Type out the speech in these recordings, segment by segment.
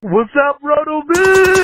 What's up, RotoViz?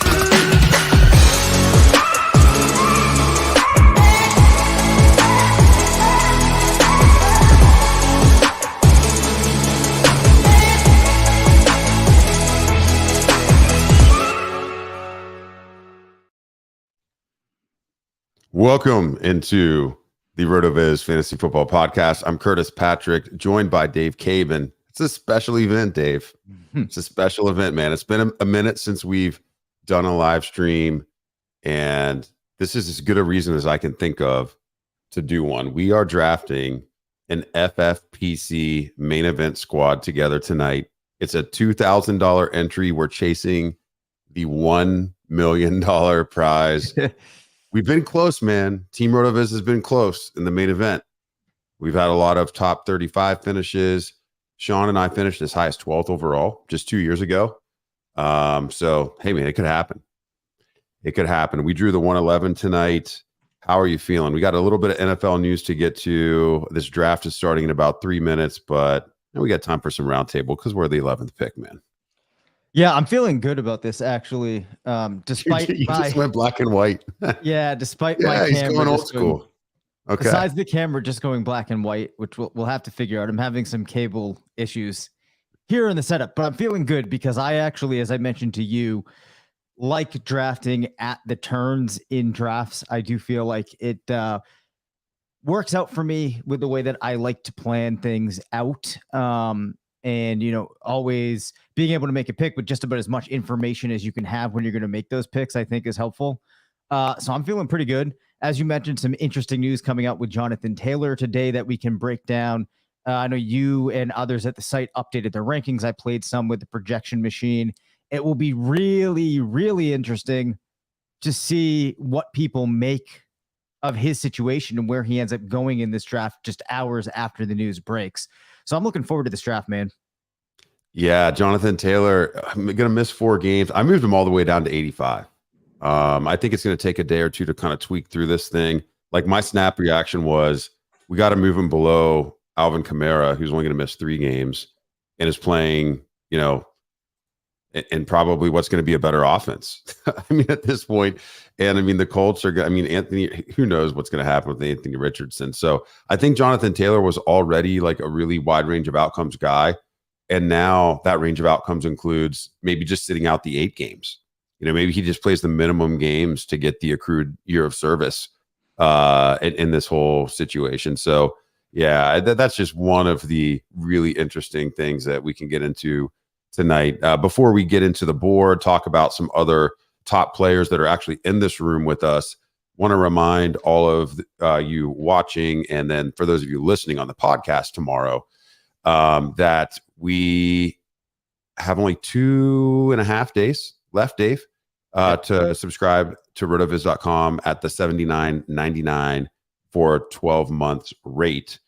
Welcome into the RotoViz Fantasy Football Podcast. I'm Curtis Patrick, joined by Dave Caban. It's a special event, Dave. It's a special event, man. It's been a minute since we've done a live stream, and this is as good a reason as I can think of to do one. We are drafting an FFPC Main Event squad together tonight. It's a $2,000 entry. We're chasing the $1 million prize. We've been close, man. Team RotoViz has been close in the main event. We've had a lot of top 35 finishes. Sean and I finished as high as 12th overall just 2 years ago. So, hey, man, it could happen. It could happen. We drew the 111 tonight. How are you feeling? We got a little bit of NFL news to get to. This draft is starting in about 3 minutes, but we got time for some roundtable because we're the 11th pick, man. Yeah, I'm feeling good about this, actually. Despite you just went black and white. Yeah, despite my he's camera going old school. Okay. Besides the camera just going black and white, which we'll have to figure out. I'm having some cable issues here in the setup, but I'm feeling good because I actually, as I mentioned to you, like drafting at the turns in drafts. I do feel like it works out for me with the way that I like to plan things out. And, you know, always being able to make a pick with just about as much information as you can have when you're going to make those picks, I think is helpful. So I'm feeling pretty good. As you mentioned, some interesting news coming out with Jonathan Taylor today that we can break down. I know you and others at the site updated their rankings. I played some with the projection machine. It will be really, really interesting to see what people make of his situation and where he ends up going in this draft just hours after the news breaks. So I'm looking forward to this draft, man. Yeah, Jonathan Taylor, I'm going to miss 4 games. I moved him all the way down to 85. I think it's going to take a day or two to kind of tweak through this thing. Like my snap reaction was, we got to move him below Alvin Kamara, who's only going to miss 3 games and is playing, you know, and probably what's going to be a better offense. I mean, at this point, and I mean, the Colts are, I mean, Anthony, who knows what's going to happen with Anthony Richardson. So I think Jonathan Taylor was already like a really wide range of outcomes guy. And now that range of outcomes includes maybe just sitting out the 8 games. You know, maybe he just plays the minimum games to get the accrued year of service in this whole situation. So, yeah, that's just one of the really interesting things that we can get into tonight. Before we get into the board, talk about some other top players that are actually in this room with us. Want to remind all of you watching, and then for those of you listening on the podcast tomorrow, that we have only 2.5 days left, Dave, to subscribe to rotoviz.com at the $79.99 for 12 months rate.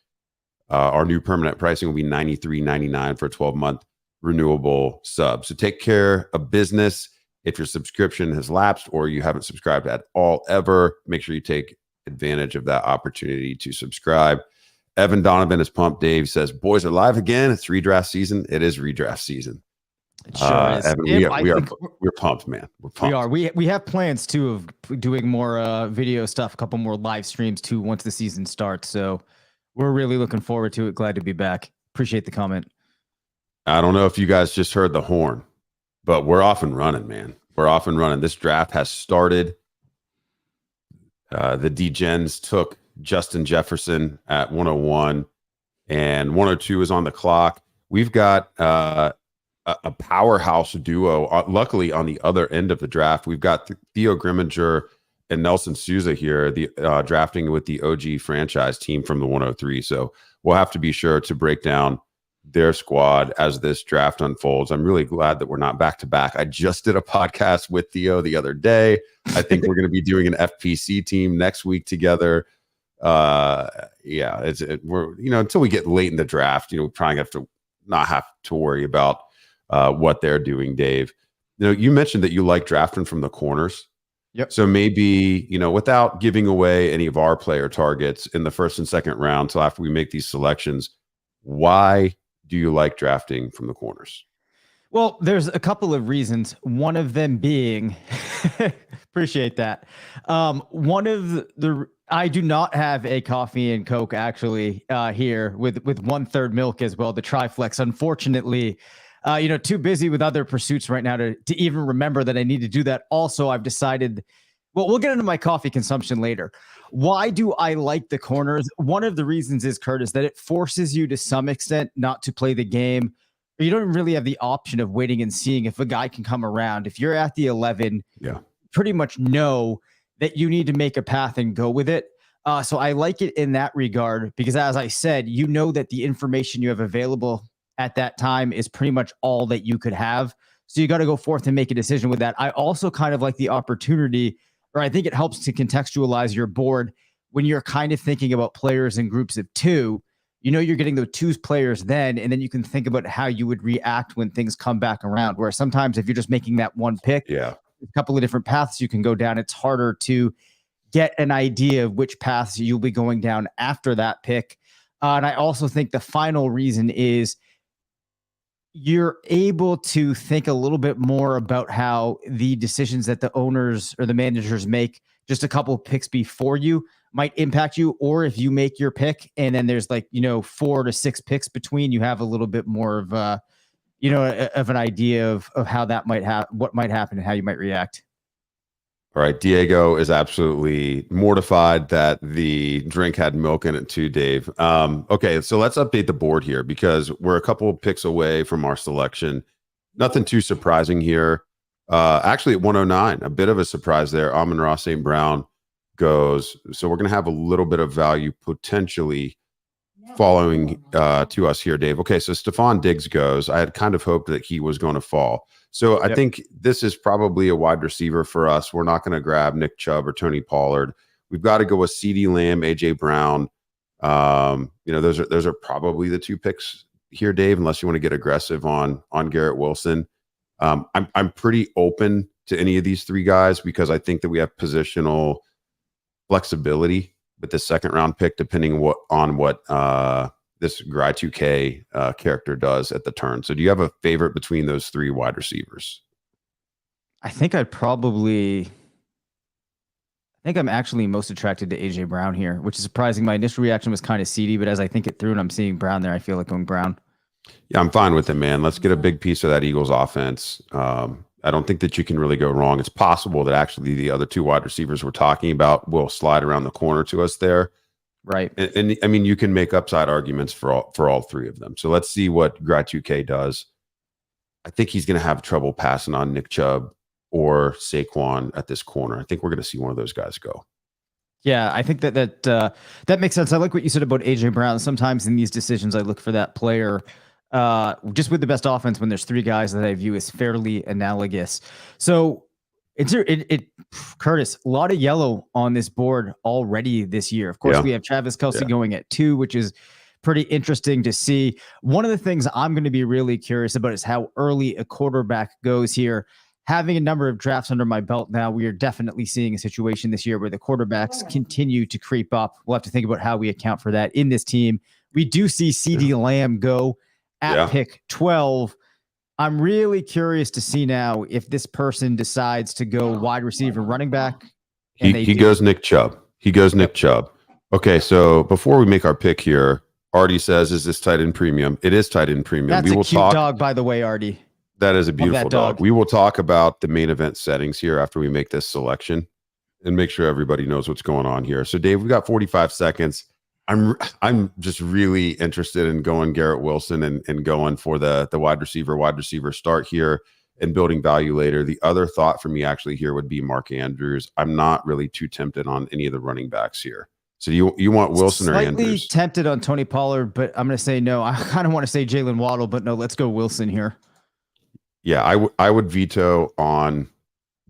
Our new permanent pricing will be $93.99 for a 12-month renewable sub. So take care of business. If your subscription has lapsed or you haven't subscribed at all ever, make sure you take advantage of that opportunity to subscribe. Evan Donovan is pumped. Dave says, boys are live again. It's redraft season. It is redraft season. It sure is. Evan, we're pumped, man. We're pumped. We are. We have plans too of doing more video stuff, a couple more live streams too once the season starts. So we're really looking forward to it. Glad to be back. Appreciate the comment. I don't know if you guys just heard the horn, but we're off and running, man. We're off and running. This draft has started. The D-Gens took Justin Jefferson at 101, and 102 is on the clock. We've got a powerhouse duo. Luckily, on the other end of the draft, we've got Theo Grimminger and Nelson Sousa here, drafting with the OG franchise team from the 103. So we'll have to be sure to break down their squad as this draft unfolds. I'm really glad that we're not back to back. I just did a podcast with Theo the other day. I think we're going to be doing an FPC team next week together. We're, you know, until we get late in the draft, you know, we probably not have to worry about what they're doing, Dave. You know, you mentioned that you like drafting from the corners. Yep. So maybe, you know, without giving away any of our player targets in the first and second round till after we make these selections, why do you like drafting from the corners? Well, there's a couple of reasons. One of them being, appreciate that. One of I do not have a coffee and Coke actually here with 1/3 milk as well. The Triflex, unfortunately, too busy with other pursuits right now to even remember that I need to do that. Also, I've decided. Well, we'll get into my coffee consumption later. Why do I like the corners? One of the reasons is, Curtis, that it forces you to some extent not to play the game. You don't really have the option of waiting and seeing if a guy can come around. If you're at the 11, pretty much know that you need to make a path and go with it. So I like it in that regard because, as I said, you know that the information you have available at that time is pretty much all that you could have. So you got to go forth and make a decision with that. I also kind of like the opportunity, or I think it helps to contextualize your board when you're kind of thinking about players in groups of two. You're getting the two players then, and then you can think about how you would react when things come back around. Where sometimes if you're just making that one pick, a couple of different paths you can go down. It's harder to get an idea of which paths you'll be going down after that pick. And I also think the final reason is you're able to think a little bit more about how the decisions that the owners or the managers make just a couple of picks before you might impact you, or if you make your pick and then there's 4 to 6 picks between, you have a little bit more of of an idea of how that might what might happen and how you might react. All right. Diego is absolutely mortified that the drink had milk in it too, Dave. Okay. So let's update the board here because we're a couple of picks away from our selection. Nothing too surprising here. Actually at 109, a bit of a surprise there. Amon-Ra St. Brown goes. So we're going to have a little bit of value potentially following to us here, Dave. Okay, so Stephon Diggs goes. I had kind of hoped that he was going to fall. So I think this is probably a wide receiver for us. We're not going to grab Nick Chubb or Tony Pollard. We've got to go with CeeDee Lamb, AJ Brown. Those are probably the two picks here, Dave, unless you want to get aggressive on Garrett Wilson. I'm pretty open to any of these three guys because I think that we have positional flexibility with the second round pick, depending on what this Gry2K character does at the turn. So do you have a favorite between those three wide receivers? I think I'm actually most attracted to AJ Brown here, which is surprising. My initial reaction was kind of CeeDee, but as I think it through and I'm seeing Brown there, I feel like going Brown. Yeah, I'm fine with it, man. Let's get a big piece of that Eagles offense. I don't think that you can really go wrong. It's possible that actually the other two wide receivers we're talking about will slide around the corner to us there. Right. And I mean, you can make upside arguments for all three of them. So let's see what Gry2K does. I think he's going to have trouble passing on Nick Chubb or Saquon at this corner. I think we're going to see one of those guys go. Yeah, I think that makes sense. I like what you said about AJ Brown. Sometimes in these decisions, I look for that player just with the best offense when there's three guys that I view as fairly analogous. So Curtis, a lot of yellow on this board already this year. Of course, we have Travis Kelce going at 2, which is pretty interesting to see. One of the things I'm going to be really curious about is how early a quarterback goes here. Having a number of drafts under my belt now, we are definitely seeing a situation this year where the quarterbacks continue to creep up. We'll have to think about how we account for that in this team. We do see CeeDee Lamb go at pick 12. I'm really curious to see now if this person decides to go wide receiver, running back. He goes Nick Chubb. Nick Chubb. Okay, so before we make our pick here, Artie says, "Is this tight end premium?" It is tight end premium. That's a cute dog, by the way, Artie. That is a beautiful dog. We will talk about the main event settings here after we make this selection and make sure everybody knows what's going on here. So, Dave, we've got 45 seconds. I'm just really interested in going Garrett Wilson and going for the wide receiver start here and building value later. The other thought for me actually here would be Mark Andrews. I'm not really too tempted on any of the running backs here. So you want Wilson or Andrews? Slightly tempted on Tony Pollard, but I'm going to say no. I kind of want to say Jalen Waddle, but no, let's go Wilson here. Yeah, I would veto on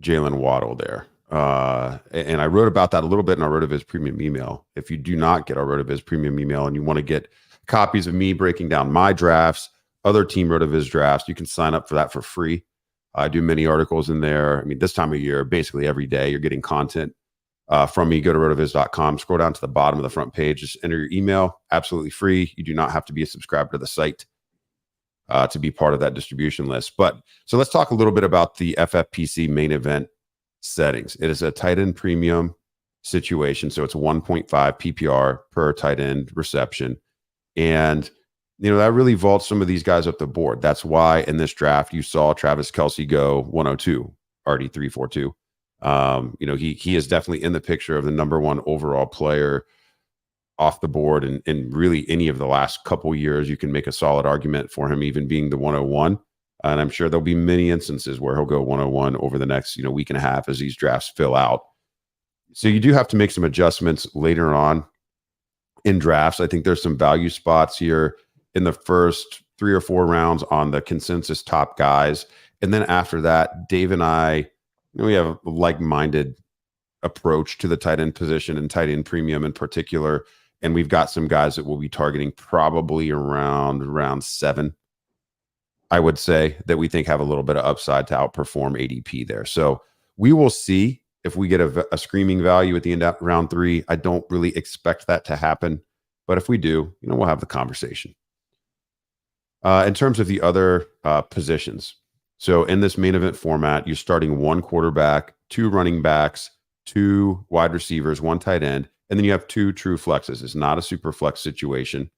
Jalen Waddle there. And I wrote about that a little bit in our RotoViz premium email. If you do not get our RotoViz premium email and you want to get copies of me breaking down my drafts, other team RotoViz drafts, you can sign up for that for free. I do many articles in there. I mean, this time of year, basically every day you're getting content from me. Go to rotoviz.com, scroll down to the bottom of the front page, just enter your email, absolutely free. You do not have to be a subscriber to the site. to be part of that distribution list. But so let's talk a little bit about the FFPC main event settings. It is a tight end premium situation. So it's 1.5 PPR per tight end reception. And, that really vaults some of these guys up the board. That's why in this draft, you saw Travis Kelce go 102, already 342. He is definitely in the picture of the number one overall player off the board. And really any of the last couple years, you can make a solid argument for him even being the 101. And I'm sure there'll be many instances where he'll go 101 over the next, week and a half as these drafts fill out. So you do have to make some adjustments later on in drafts. I think there's some value spots here in the first 3 or 4 rounds on the consensus top guys. And then after that, Dave and I, we have a like-minded approach to the tight end position and tight end premium in particular. And we've got some guys that we'll be targeting probably around round 7, I would say, that we think have a little bit of upside to outperform ADP there. So we will see if we get a screaming value at the end of round 3. I don't really expect that to happen. But if we do, we'll have the conversation. In terms of the other positions, so in this main event format, you're starting 1 quarterback, 2 running backs, 2 wide receivers, 1 tight end, and then you have 2 true flexes. It's not a super flex situation.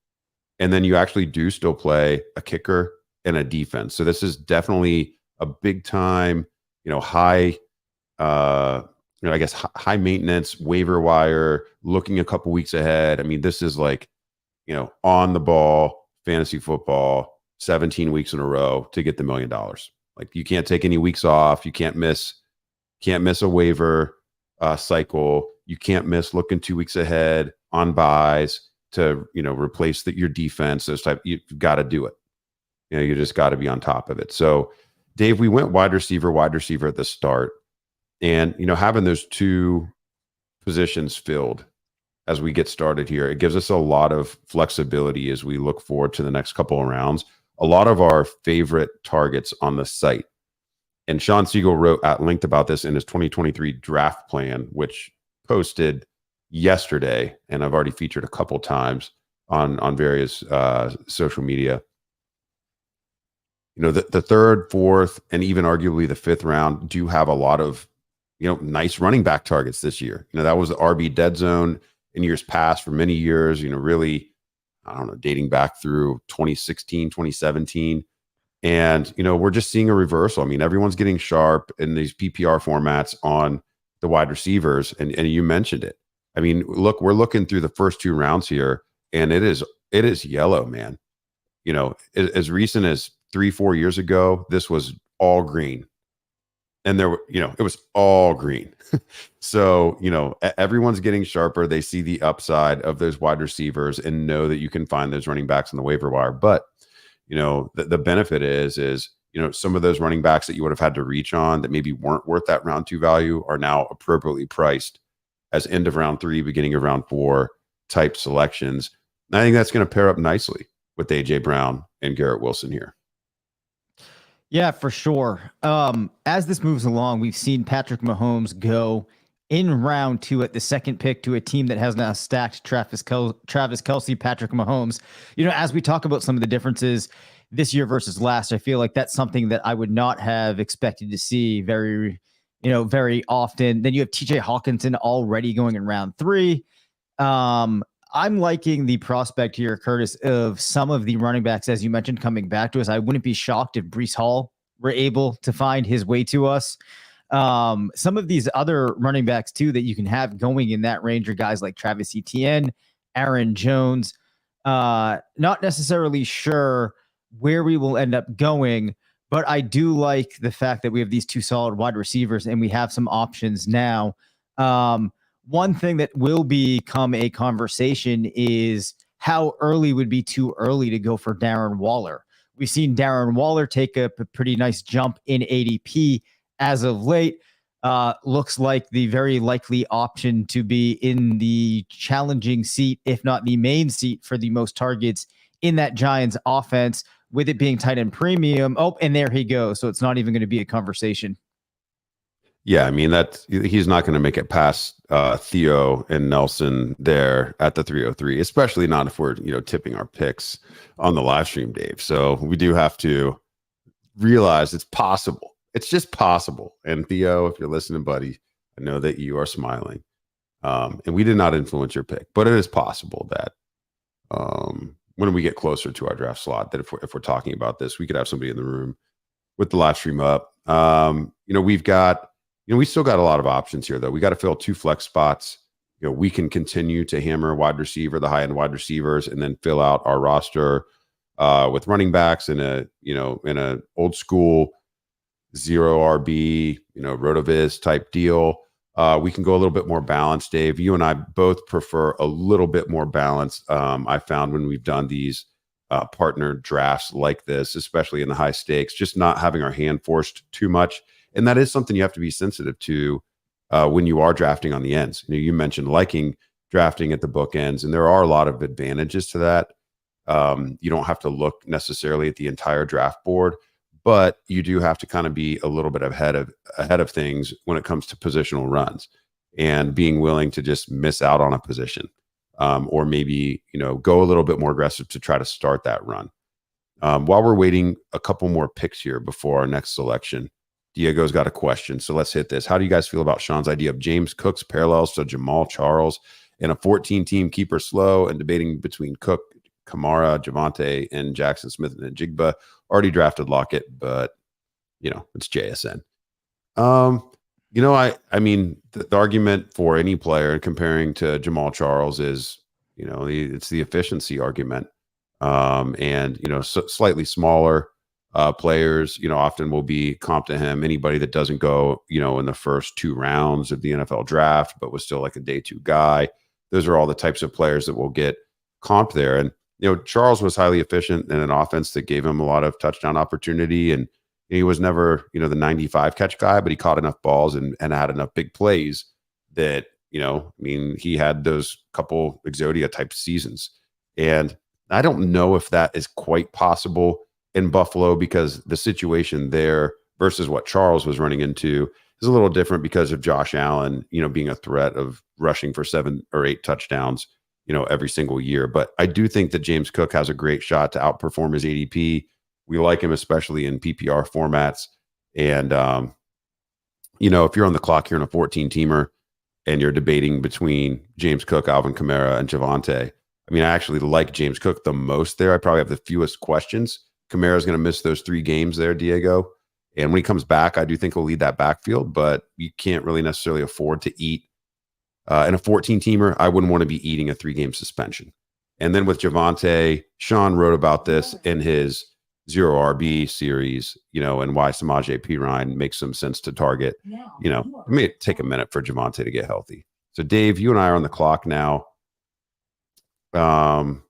And then you actually do still play a kicker and a defense. So this is definitely a big time, high, high maintenance waiver wire, looking a couple weeks ahead. I mean, this is like, on the ball fantasy football, 17 weeks in a row to get the $1 million. Like, you can't take any weeks off. You can't miss a waiver cycle. You can't miss looking 2 weeks ahead on buys to, replace your defense. You've got to do it. You just got to be on top of it. So Dave, we went wide receiver at the start, and, having those 2 positions filled as we get started here, it gives us a lot of flexibility as we look forward to the next couple of rounds. A lot of our favorite targets on the site. And Sean Siegel linked about this in his 2023 draft plan, which posted yesterday, and I've already featured a couple times on various social media. The 3rd, 4th, and even arguably the 5th round do have a lot of, nice running back targets this year. That was the RB dead zone in years past for many years, really, I don't know, dating back through 2016, 2017. And, we're just seeing a reversal. I mean, everyone's getting sharp in these PPR formats on the wide receivers. And you mentioned it. I mean, look, we're looking through the first 2 rounds here, and it is yellow, man. As recent as 3-4 years ago, this was all green. And it was all green. So, everyone's getting sharper. They see the upside of those wide receivers and know that you can find those running backs on the waiver wire. But, the benefit is, some of those running backs that you would have had to reach on that maybe weren't worth that round 2 value are now appropriately priced as end of round 3, beginning of round 4 type selections. And I think that's going to pair up nicely with AJ Brown and Garrett Wilson here. Yeah, for sure. As this moves along, we've seen Patrick Mahomes go in round 2 at the 2nd pick to a team that has now stacked Travis Kelce, Patrick Mahomes. As we talk about some of the differences this year versus last, I feel like that's something that I would not have expected to see very often. Then you have TJ Hawkinson already going in round 3. I'm liking the prospect here, Curtis, of some of the running backs, as you mentioned, coming back to us. I wouldn't be shocked if Breece Hall were able to find his way to us. Some of these other running backs, too, that you can have going in that range are guys like Travis Etienne, Aaron Jones. Not necessarily sure where we will end up going, but I do like the fact that we have these 2 solid wide receivers and we have some options now. One thing that will become a conversation is how early would be too early to go for Darren Waller. We've seen Darren Waller take a pretty nice jump in ADP as of late. Looks like the very likely option to be in the challenging seat, if not the main seat, for the most targets in that Giants offense, with it being tight end premium. Oh, and there he goes. So it's not even going to be a conversation. Yeah, I mean he's not going to make it past Theo and Nelson there at the 303, especially not if we're tipping our picks on the live stream, Dave. So we do have to realize it's possible. It's just possible. And Theo, if you're listening, buddy, I know that you are smiling. And we did not influence your pick, but it is possible that when we get closer to our draft slot, that if we're talking about this, we could have somebody in the room with the live stream up. We've got. We still got a lot of options here, though. We got to fill 2 flex spots. We can continue to hammer wide receiver, the high-end wide receivers, and then fill out our roster with running backs in a old school 0 RB, RotoViz type deal. We can go a little bit more balanced, Dave. You and I both prefer a little bit more balance. I found when we've done these partner drafts like this, especially in the high stakes, just not having our hand forced too much. And that is something you have to be sensitive to when you are drafting on the ends. You mentioned liking drafting at the bookends, and there are a lot of advantages to that. You don't have to look necessarily at the entire draft board, but you do have to kind of be a little bit ahead of things when it comes to positional runs and being willing to just miss out on a position, or maybe go a little bit more aggressive to try to start that run. While we're waiting a couple more picks here before our next selection, Diego's got a question, so let's hit this. How do you guys feel about Sean's idea of James Cook's parallels to Jamal Charles in a 14-team keeper slow and debating between Cook, Kamara, Javonte, and Jackson Smith and Jigba? Already drafted Lockett, but it's JSN. I mean, the argument for any player comparing to Jamal Charles is, it's the efficiency argument. Slightly smaller players, often will be comp to him. Anybody that doesn't go, in the first 2 rounds of the NFL draft, but was still like a day 2 guy. Those are all the types of players that will get comp there. And, Charles was highly efficient in an offense that gave him a lot of touchdown opportunity. And he was never, the 95 catch guy, but he caught enough balls and had enough big plays that, he had those couple Exodia type seasons. And I don't know if that is quite possible in Buffalo, because the situation there versus what Charles was running into is a little different because of Josh Allen, being a threat of rushing for 7 or 8 touchdowns, every single year. But I do think that James Cook has a great shot to outperform his ADP. We like him, especially in PPR formats. And, if you're on the clock here in a 14-teamer and you're debating between James Cook, Alvin Kamara, and Javonte, I actually like James Cook the most there. I probably have the fewest questions. Kamara's going to miss those 3 games there, Diego. And when he comes back, I do think he'll lead that backfield, but you can't really necessarily afford to eat. In a 14-teamer, I wouldn't want to be eating a 3-game suspension. And then with Javonte, Sean wrote about this in his 0 RB series, and why Samaje Perine makes some sense to target. It may take a minute for Javonte to get healthy. So, Dave, you and I are on the clock now. I'll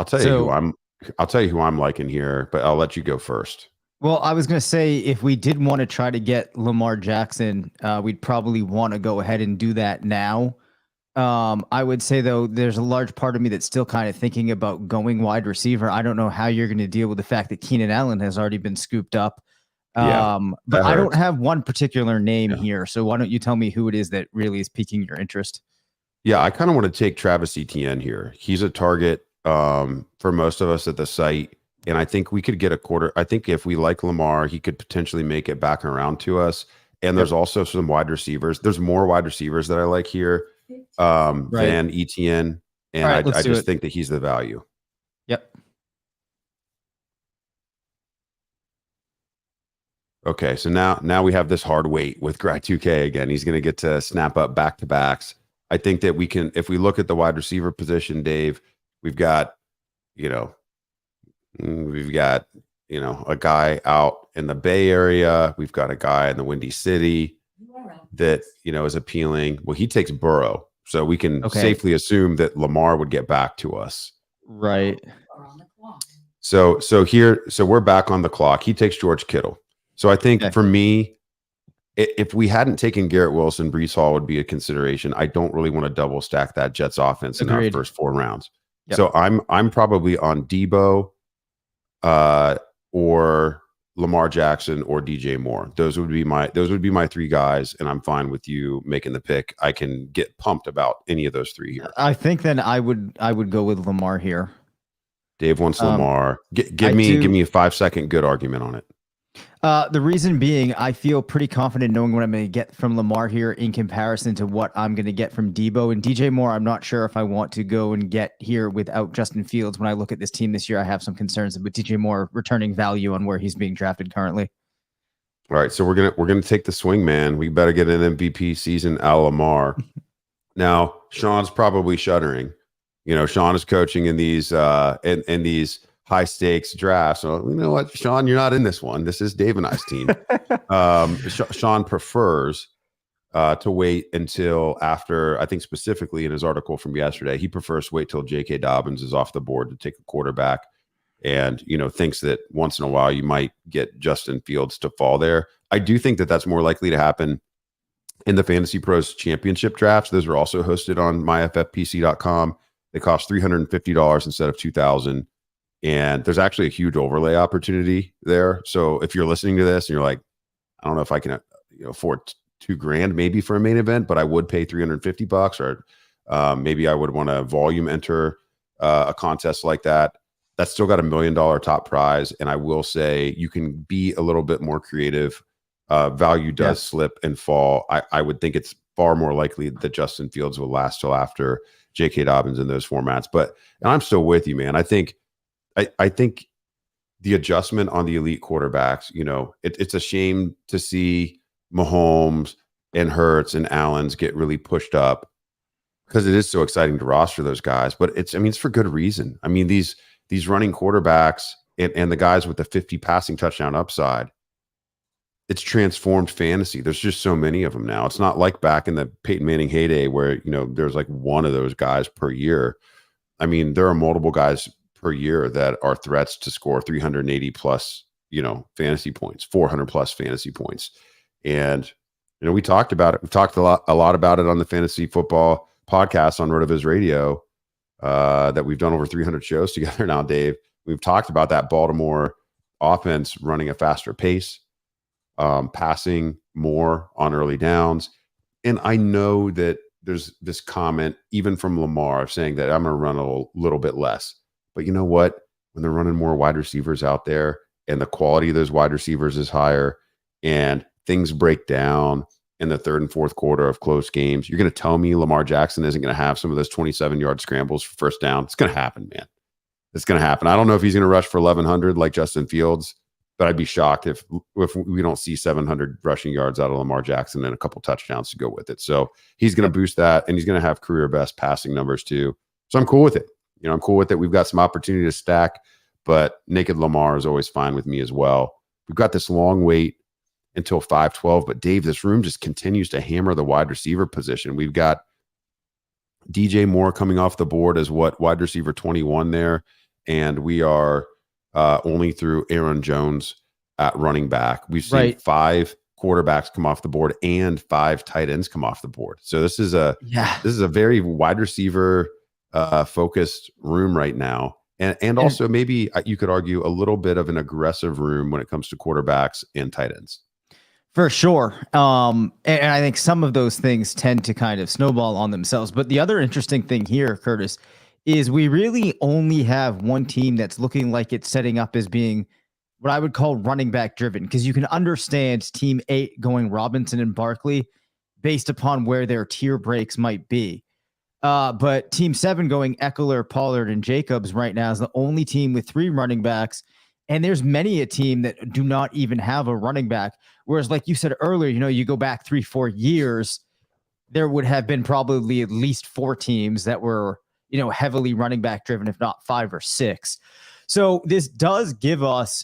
tell you who I'm liking here, but I'll let you go first. Well, I was going to say, if we did want to try to get Lamar Jackson, we'd probably want to go ahead and do that now. I would say, though, there's a large part of me that's still kind of thinking about going wide receiver. I don't know how you're going to deal with the fact that Keenan Allen has already been scooped up. But I don't have one particular name here. So why don't you tell me who it is that really is piquing your interest? Yeah, I kind of want to take Travis Etienne here. He's a target for most of us at the site. And I think we could get a quarter. I think if we like Lamar, he could potentially make it back around to us. And there's also some wide receivers. There's more wide receivers that I like here than Etienne. And I just think that he's the value. Yep. Okay, so now we have this hard wait with Grat 2K again. He's going to get to snap up back-to-backs. I think that we can, if we look at the wide receiver position, Dave, we've got, a guy out in the Bay Area. We've got a guy in the Windy City that, is appealing. Well, he takes Burrow. So we can safely assume that Lamar would get back to us. Right. So we're back on the clock. He takes George Kittle. So I think for me, if we hadn't taken Garrett Wilson, Breece Hall would be a consideration. I don't really want to double stack that Jets offense in our first 4 rounds. Yep. So I'm probably on Debo or Lamar Jackson, or DJ Moore. Those would be my three guys, and I'm fine with you making the pick. I can get pumped about any of those three here. I think then I would go with Lamar here. Dave wants Lamar. Give me a 5-second good argument on it. The reason being, I feel pretty confident knowing what I'm going to get from Lamar here in comparison to what I'm going to get from Debo and DJ Moore. I'm not sure if I want to go and get here without Justin Fields. When I look at this team this year, I have some concerns with DJ Moore returning value on where he's being drafted currently. All right, so we're gonna take the swing, man. We better get an MVP season a Lamar. Now, Sean's probably shuddering. Sean is coaching in these in these high stakes drafts. So you know what, Sean, you're not in this one. This is Dave and I's team. Sean prefers to wait until after, I think specifically in his article from yesterday, he prefers to wait till J.K. Dobbins is off the board to take a quarterback, and thinks that once in a while you might get Justin Fields to fall there. I do think that that's more likely to happen in the Fantasy Pros Championship drafts. Those are also hosted on myffpc.com. They cost $350 instead of $2,000. And there's actually a huge overlay opportunity there. So if you're listening to this and you're like, I don't know if I can afford $2,000 maybe for a main event, but I would pay $350, or maybe I would want to volume enter a contest like that. That's still got $1 million top prize. And I will say you can be a little bit more creative. Value does slip and fall. I would think it's far more likely that Justin Fields will last till after J.K. Dobbins in those formats. And I'm still with you, man. I think the adjustment on the elite quarterbacks, it's a shame to see Mahomes and Hurts and Allen's get really pushed up, because it is so exciting to roster those guys. But it's for good reason. I mean, these running quarterbacks and the guys with the 50 passing touchdown upside, it's transformed fantasy. There's just so many of them now. It's not like back in the Peyton Manning heyday where, there's like one of those guys per year. I mean, there are multiple guys per year that are threats to score 380 plus, fantasy points, 400 plus fantasy points. And, we talked about it. We've talked a lot about it on the Fantasy Football podcast on RotoViz Radio, that we've done over 300 shows together now, Dave. We've talked about that Baltimore offense running a faster pace, passing more on early downs. And I know that there's this comment, even from Lamar, saying that I'm going to run a little bit less. But you know what? When they're running more wide receivers out there and the quality of those wide receivers is higher and things break down in the third and fourth quarter of close games, you're going to tell me Lamar Jackson isn't going to have some of those 27-yard scrambles for first down? It's going to happen, man. It's going to happen. I don't know if he's going to rush for 1,100 like Justin Fields, but I'd be shocked if we don't see 700 rushing yards out of Lamar Jackson and a couple touchdowns to go with it. So he's going to boost that, and he's going to have career best passing numbers too. So I'm cool with it. I'm cool with it. We've got some opportunity to stack, but naked Lamar is always fine with me as well. We've got this long wait until 5/12, but Dave, this room just continues to hammer the wide receiver position. We've got DJ Moore coming off the board as wide receiver 21 there, and we are only through Aaron Jones at running back. We've seen 5 quarterbacks come off the board and 5 tight ends come off the board. So this is a very wide receiver focused room right now. And also maybe you could argue a little bit of an aggressive room when it comes to quarterbacks and tight ends. For sure. And I think some of those things tend to kind of snowball on themselves. But the other interesting thing here, Curtis, is we really only have one team that's looking like it's setting up as being what I would call running back driven, because you can understand team 8 going Robinson and Barkley based upon where their tier breaks might be. But team 7 going Eckler, Pollard, and Jacobs right now is the only team with 3 running backs. And there's many a team that do not even have a running back. Whereas, like you said earlier, you go back 3-4 years, there would have been probably at least 4 teams that were, heavily running back driven, if not 5 or 6. So this does give us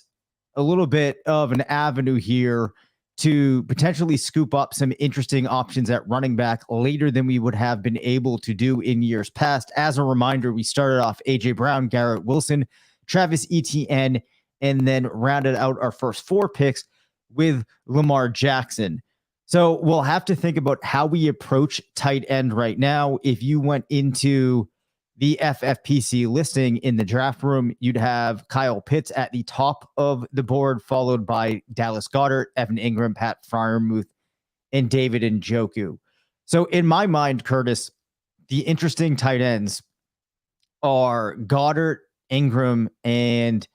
a little bit of an avenue here to potentially scoop up some interesting options at running back later than we would have been able to do in years past. As a reminder, we started off A.J. Brown, Garrett Wilson, Travis Etienne, and then rounded out our first 4 picks with Lamar Jackson. So we'll have to think about how we approach tight end right now. If you went into the FFPC listing in the draft room, you'd have Kyle Pitts at the top of the board, followed by Dallas Goedert, Evan Ingram, Pat Freiermuth, and David Njoku. So in my mind, Curtis, the interesting tight ends are Goddard, Ingram, and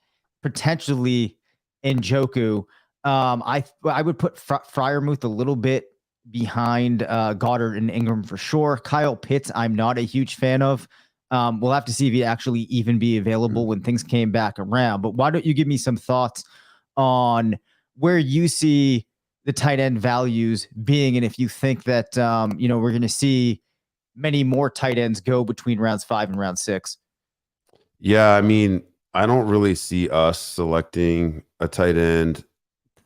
potentially Njoku. I would put Freiermuth a little bit behind Goddard and Ingram for sure. Kyle Pitts, I'm not a huge fan of. We'll have to see if he actually even be available when things came back around. But why don't you give me some thoughts on where you see the tight end values being, and if you think that we're going to see many more tight ends go between rounds 5 and round 6. Yeah, I mean, I don't really see us selecting a tight end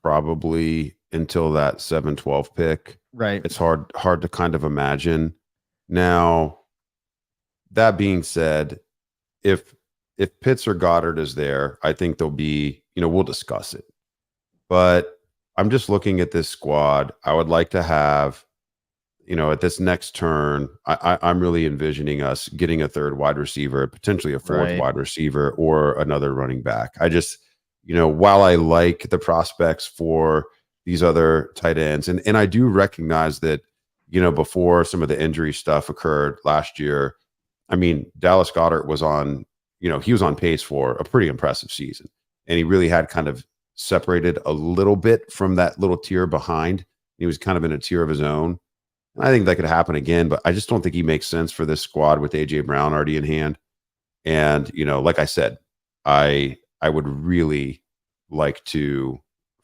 probably until that 7-12 pick. Right. It's hard to kind of imagine. Now, that being said, if Pitts or Goddard is there, I think there'll be, we'll discuss it. But I'm just looking at this squad. I would like to have, at this next turn, I'm really envisioning us getting a third wide receiver, potentially a fourth wide receiver, or another running back. I just, while I like the prospects for these other tight ends, and I do recognize that, before some of the injury stuff occurred last year, I mean, Dallas Goedert was on, he was on pace for a pretty impressive season, and he really had kind of separated a little bit from that little tier behind. He was kind of in a tier of his own. And I think that could happen again, but I just don't think he makes sense for this squad with AJ Brown already in hand. And, like I said, I would really like to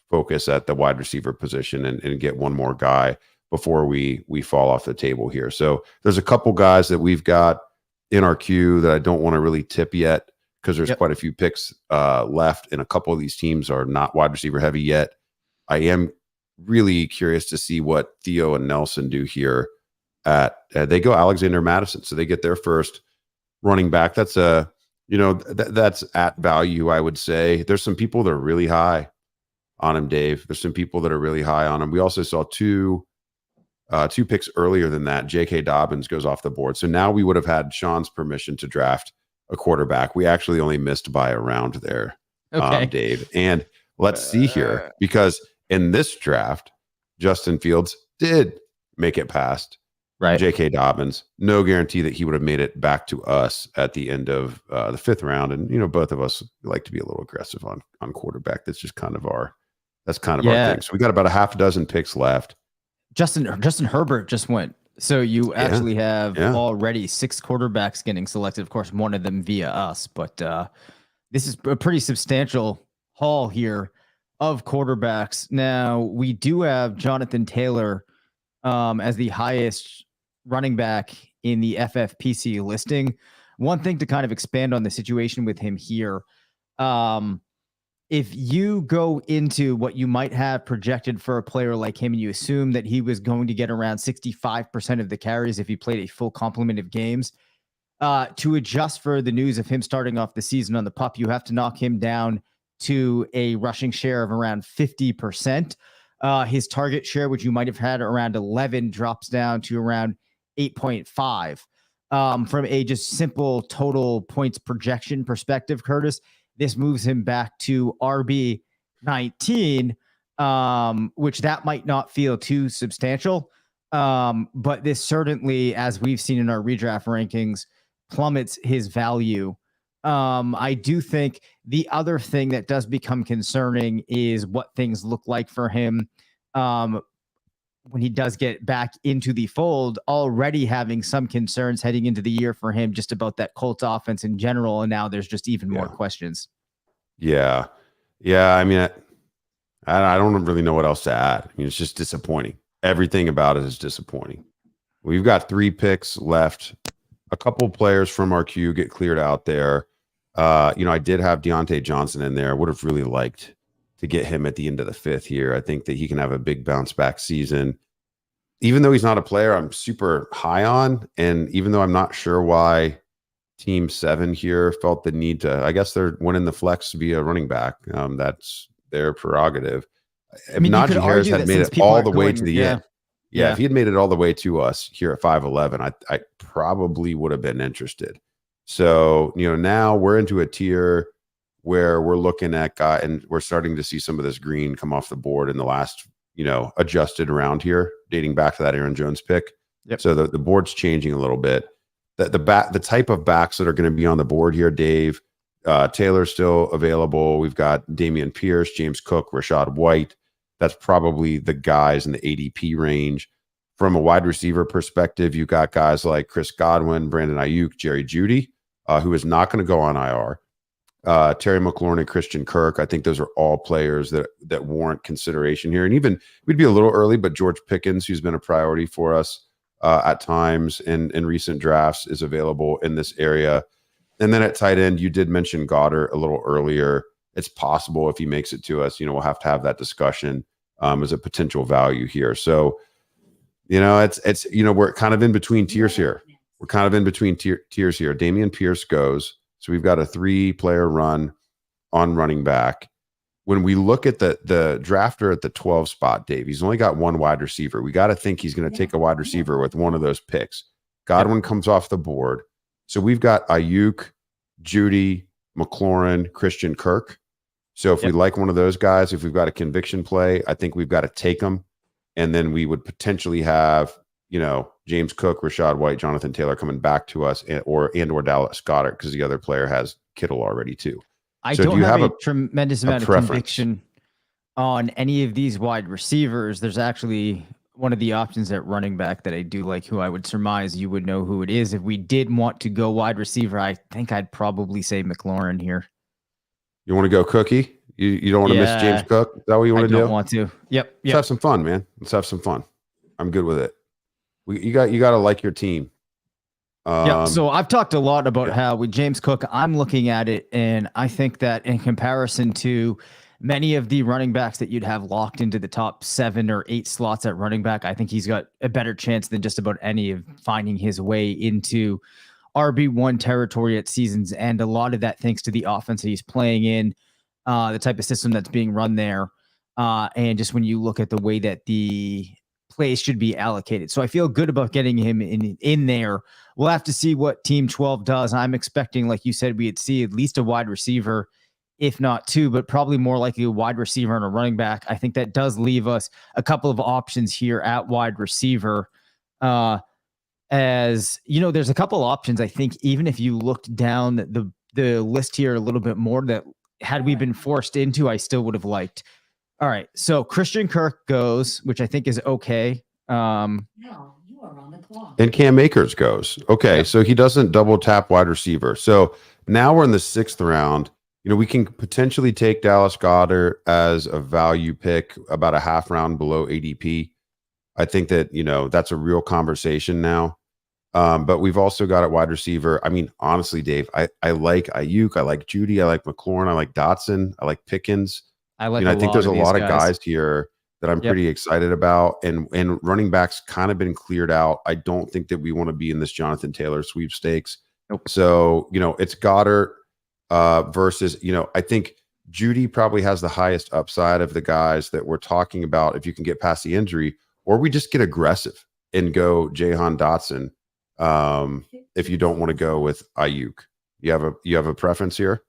focus at the wide receiver position and get one more guy before we fall off the table here. So there's a couple guys that we've got in our queue that I don't want to really tip yet, because there's quite a few picks left, and a couple of these teams are not wide receiver heavy yet. I am really curious to see what Theo and Nelson do here. They go Alexander Madison, so they get their first running back. That's that's at value, I would say. There's some people that are really high on him, Dave. There's some people that are really high on him. We also saw two picks earlier than that. J.K. Dobbins goes off the board. So now we would have had Sean's permission to draft a quarterback. We actually only missed by a round there, Dave. And let's see here, because in this draft, Justin Fields did make it past J.K. Dobbins. No guarantee that he would have made it back to us at the end of the 5th round. And, both of us like to be a little aggressive on quarterback. That's just kind of our thing. So we got about a half a dozen picks left. Justin Herbert just went. So you actually have already 6 quarterbacks getting selected. Of course, one of them via us, but this is a pretty substantial haul here of quarterbacks. Now, we do have Jonathan Taylor as the highest running back in the FFPC listing. One thing to kind of expand on the situation with him here, if you go into what you might have projected for a player like him, and you assume that he was going to get around 65% of the carries if he played a full complement of games, to adjust for the news of him starting off the season on the PUP, you have to knock him down to a rushing share of around 50%. His target share, which you might have had around 11, drops down to around 8.5. From a just simple total points projection perspective, Curtis, this moves him back to RB 19, which that might not feel too substantial. But this certainly, as we've seen in our redraft rankings, plummets his value. I do think the other thing that does become concerning is what things look like for him when he does get back into the fold, already having some concerns heading into the year for him just about that Colts offense in general. And now there's just even more questions. Yeah. I mean, I don't really know what else to add. I mean, it's just disappointing. Everything about it is disappointing. We've got 3 picks left. A couple players from our queue get cleared out there. I did have Deontay Johnson in there. Would have really liked to get him at the end of the 5th here. I think that he can have a big bounce back season. Even though he's not a player I'm super high on, and even though I'm not sure why Team 7 here felt the need to, I guess they're winning the flex via running back. That's their prerogative. I mean, Najee Harris had made it all the way to the end. If he had made it all the way to us here at 5'11", I probably would have been interested. So, now we're into a tier where we're looking at guy, and we're starting to see some of this green come off the board in the last, adjusted round here, dating back to that Aaron Jones pick. Yep. So the board's changing a little bit. The type of backs that are going to be on the board here, Dave, Taylor's still available. We've got Dameon Pierce, James Cook, Rachaad White. That's probably the guys in the ADP range. From a wide receiver perspective, you've got guys like Chris Godwin, Brandon Ayuk, Jerry Jeudy, who is not going to go on IR. Terry McLaurin and Christian Kirk. I think those are all players that warrant consideration here. And even we'd be a little early, but George Pickens, who's been a priority for us at times in recent drafts, is available in this area. And then at tight end, you did mention Goddard a little earlier. It's possible if he makes it to us, we'll have to have that discussion as a potential value here. So, it's we're kind of in between tiers here. We're kind of in between tiers here. Dameon Pierce goes. So we've got a 3-player run on running back. When we look at the drafter at the 12 spot, Dave, he's only got one wide receiver. We got to think he's going to take a wide receiver with one of those picks. Godwin comes off the board. So we've got Ayuk, Jeudy, McLaurin, Christian Kirk. So if we like one of those guys, if we've got a conviction play, I think we've got to take them. And then we would potentially have, James Cook, Rachaad White, Jonathan Taylor coming back to us, or Dallas Goedert, because the other player has Kittle already too. I don't have a tremendous amount of conviction on any of these wide receivers. There's actually one of the options at running back that I do like, who I would surmise you would know who it is. If we did want to go wide receiver, I think I'd probably say McLaurin here. You want to go Cookie? You don't want to miss James Cook? Is that what you want to do? I don't want to. Yep. Let's have some fun, man. Let's have some fun. I'm good with it. You got to like your team. So I've talked a lot about how with James Cook, I'm looking at it, and I think that in comparison to many of the running backs that you'd have locked into the top 7 or 8 slots at running back, I think he's got a better chance than just about any of finding his way into RB1 territory at season's end. A lot of that thanks to the offense that he's playing in, the type of system that's being run there, and just when you look at the way that the plays should be allocated. So I feel good about getting him in there. We'll have to see what Team 12 does. I'm expecting, like you said, we'd see at least a wide receiver, if not 2, but probably more likely a wide receiver and a running back. I think that does leave us a couple of options here at wide receiver. As you know, there's a couple options. I think even if you looked down the list here a little bit more, that had we been forced into, I still would have liked. All right, so Christian Kirk goes, which I think is okay. No, you are on the clock. And Cam Akers goes. Okay, so he doesn't double tap wide receiver. So now we're in the 6th round. We can potentially take Dallas Goedert as a value pick about a half round below ADP. I think that, that's a real conversation now. But we've also got at wide receiver. I mean, honestly, Dave, I like Ayuk. I like Jeudy. I like McLaurin. I like Dotson. I like Pickens. I think there's a lot of guys here that I'm pretty excited about. And running backs kind of been cleared out. I don't think that we want to be in this Jonathan Taylor sweepstakes. Nope. So, it's Goddard versus, I think Jeudy probably has the highest upside of the guys that we're talking about if you can get past the injury, or we just get aggressive and go Jahan Dotson if you don't want to go with Ayuk. You have a preference here?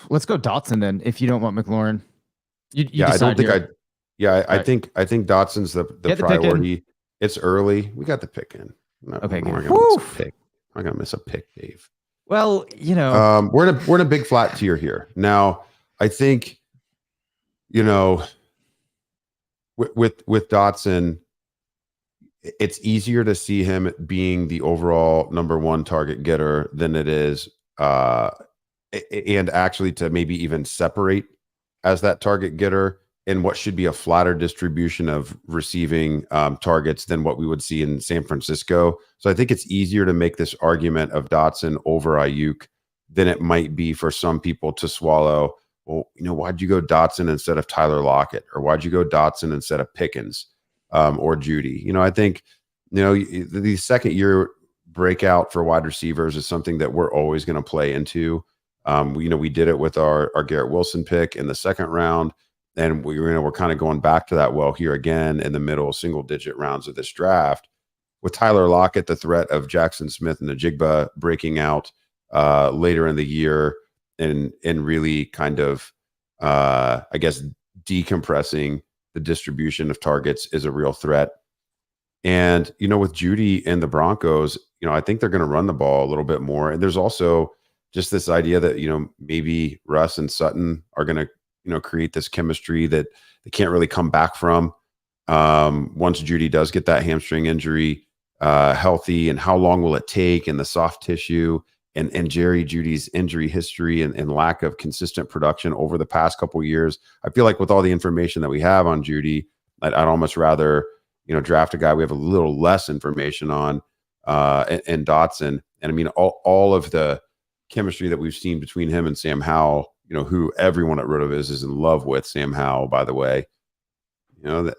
Let's go Dotson then. If you don't want McLaurin, I don't think I think Dotson's the priority. It's early. We got the pick in. Okay, good. I'm not gonna miss a pick, Dave. Well, we're in a big flat tier here. Now, I think, with Dotson, it's easier to see him being the overall number 1 target getter than it is and actually to maybe even separate as that target getter in what should be a flatter distribution of receiving targets than what we would see in San Francisco. So I think it's easier to make this argument of Dotson over Ayuk than it might be for some people to swallow. Well, why'd you go Dotson instead of Tyler Lockett? Or why'd you go Dotson instead of Pickens or Jeudy? I think, the second year breakout for wide receivers is something that we're always going to play into. We did it with our Garrett Wilson pick in the 2nd round, and we're kind of going back to that well here again in the middle single digit rounds of this draft. with Tyler Lockett, the threat of Jackson Smith and Najigba breaking out later in the year and really kind of, I guess, decompressing the distribution of targets is a real threat. And, with Judy and the Broncos, I think they're going to run the ball a little bit more. And there's also just this idea that, maybe Russ and Sutton are going to, create this chemistry that they can't really come back from once Judy does get that hamstring injury healthy, and how long will it take, and the soft tissue and Jerry Judy's injury history and lack of consistent production over the past couple of years. I feel like with all the information that we have on Judy, I'd almost rather, draft a guy we have a little less information on and Dotson. And I mean, all of the chemistry that we've seen between him and Sam Howell, who everyone at RotoViz is in love with. Sam Howell, by the way, that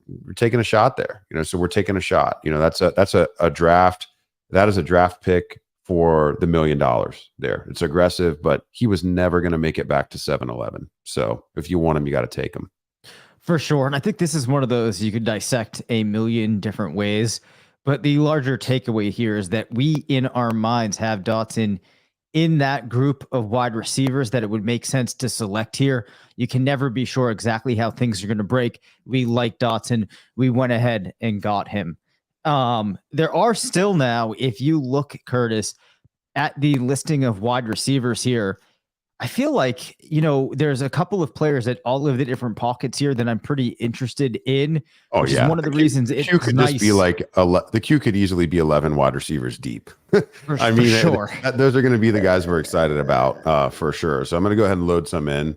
we're taking a shot there, so we're taking a shot. That's a draft. That is a draft pick for the $1 million there. It's aggressive, but he was never going to make it back to 7-11. So if you want him, you got to take him. For sure. And I think this is one of those you could dissect a million different ways. But the larger takeaway here is that we, in our minds, have Dotson in that group of wide receivers that it would make sense to select here. You can never be sure exactly how things are going to break. We like Dotson. We went ahead and got him. There are still now, if you look, Curtis, at the listing of wide receivers here, I feel like, there's a couple of players at all of the different pockets here that I'm pretty interested in. Oh, which yeah. is one of the reasons it could nice. Just be like the queue could easily be 11 wide receivers deep. I mean, sure. Those are going to be the guys we're excited about for sure. So I'm going to go ahead and load some in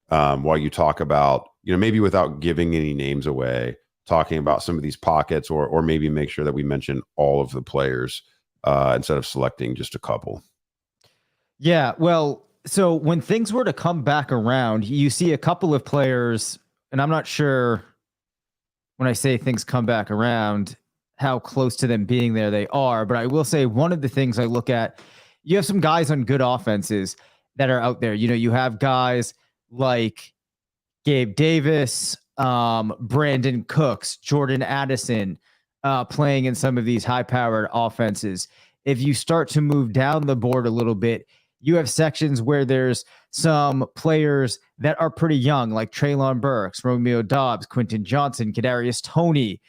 while you talk about, maybe without giving any names away, talking about some of these pockets, or maybe make sure that we mention all of the players instead of selecting just a couple. Yeah, well, so when things were to come back around, you see a couple of players, and I'm not sure when I say things come back around, how close to them being there they are. But I will say one of the things I look at, you have some guys on good offenses that are out there. You have guys like Gabe Davis, Brandon Cooks, Jordan Addison playing in some of these high-powered offenses. If you start to move down the board a little bit, you have sections where there's some players that are pretty young, like Treylon Burks, Romeo Dobbs, Quentin Johnson, Kadarius Toney,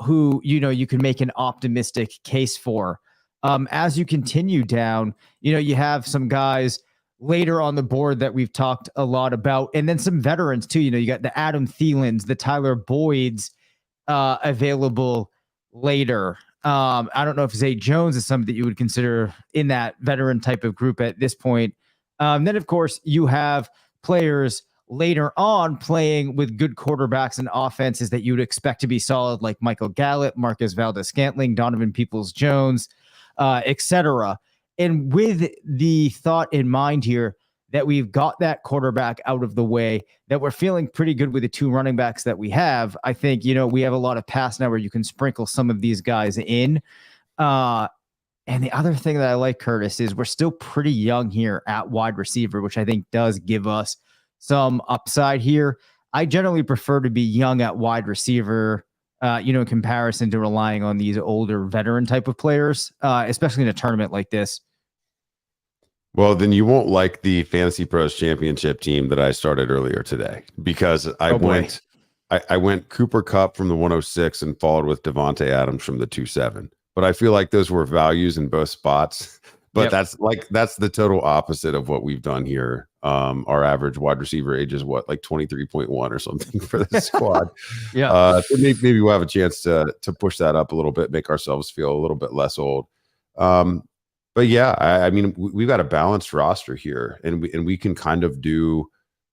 who, you can make an optimistic case for. As you continue down, you have some guys later on the board that we've talked a lot about, and then some veterans too. You got the Adam Thielens, the Tyler Boyds available later. I don't know if Zay Jones is something that you would consider in that veteran type of group at this point. Then, of course, you have players later on playing with good quarterbacks and offenses that you would expect to be solid, like Michael Gallup, Marcus Valdes-Scantling, Donovan Peoples-Jones, etc. And with the thought in mind here that we've got that quarterback out of the way, that we're feeling pretty good with the two running backs that we have, I think, we have a lot of pass now where you can sprinkle some of these guys in. And the other thing that I like, Curtis, is we're still pretty young here at wide receiver, which I think does give us some upside here. I generally prefer to be young at wide receiver, in comparison to relying on these older veteran type of players, especially in a tournament like this. Well, then you won't like the Fantasy Pros Championship team that I started earlier today, because I went Cooper Kupp from the 106 and followed with Devontae Adams from the 27. But I feel like those were values in both spots. But that's the total opposite of what we've done here. Our average wide receiver age is what, like 23.1 or something for the squad. So maybe we'll have a chance to push that up a little bit, make ourselves feel a little bit less old. But yeah, I mean, we've got a balanced roster here, and we can kind of do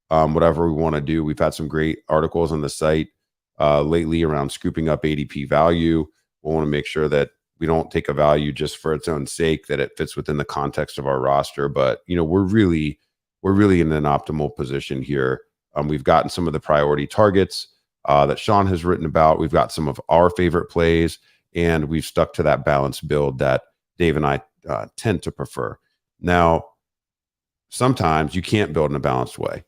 whatever we want to do. We've had some great articles on the site lately around scooping up ADP value. We'll want to make sure that we don't take a value just for its own sake, that it fits within the context of our roster. But we're really in an optimal position here. We've gotten some of the priority targets that Sean has written about. We've got some of our favorite plays, and we've stuck to that balanced build that Dave and I tend to prefer. Now, sometimes you can't build in a balanced way,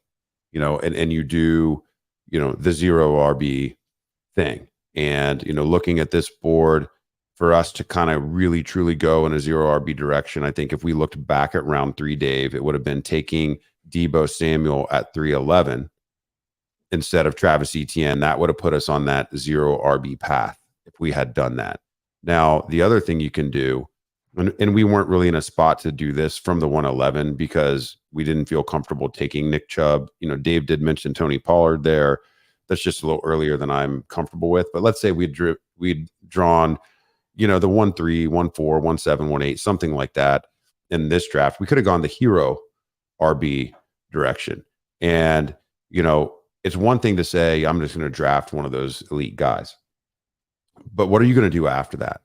and you do, the zero RB thing. And, looking at this board, for us to kind of really truly go in a zero RB direction. I think if we looked back at round 3, Dave, it would have been taking Deebo Samuel at 311 instead of Travis Etienne. That would have put us on that zero RB path if we had done that. Now, the other thing you can do, and we weren't really in a spot to do this from the 111 because we didn't feel comfortable taking Nick Chubb. Dave did mention Tony Pollard there. That's just a little earlier than I'm comfortable with. But let's say we'd drawn, the 1-3, 1-4, 1-7, 1-8, something like that in this draft. We could have gone the hero RB direction. And, it's one thing to say, I'm just going to draft one of those elite guys. But what are you going to do after that?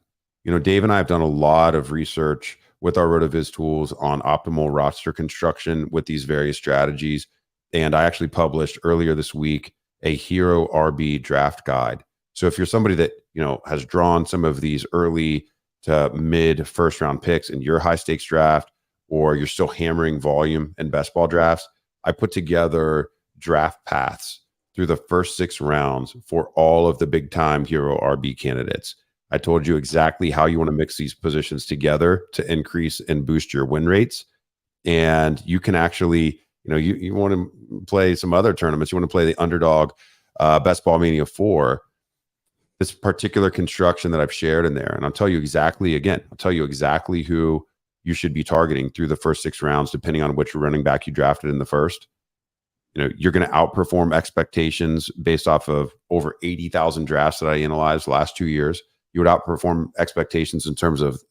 Dave and I have done a lot of research with our RotoViz tools on optimal roster construction with these various strategies. And I actually published earlier this week a hero RB draft guide. So if you're somebody that, has drawn some of these early to mid first round picks in your high stakes draft, or you're still hammering volume in best ball drafts, I put together draft paths through the first 6 rounds for all of the big time hero RB candidates. I told you exactly how you want to mix these positions together to increase and boost your win rates. And you can actually, you want to play some other tournaments. You want to play the underdog Best Ball Mania 4. This particular construction that I've shared in there. And I'll tell you exactly who you should be targeting through the first 6 rounds, depending on which running back you drafted in the first. You're going to outperform expectations based off of over 80,000 drafts that I analyzed the last 2 years. You would outperform expectations in terms of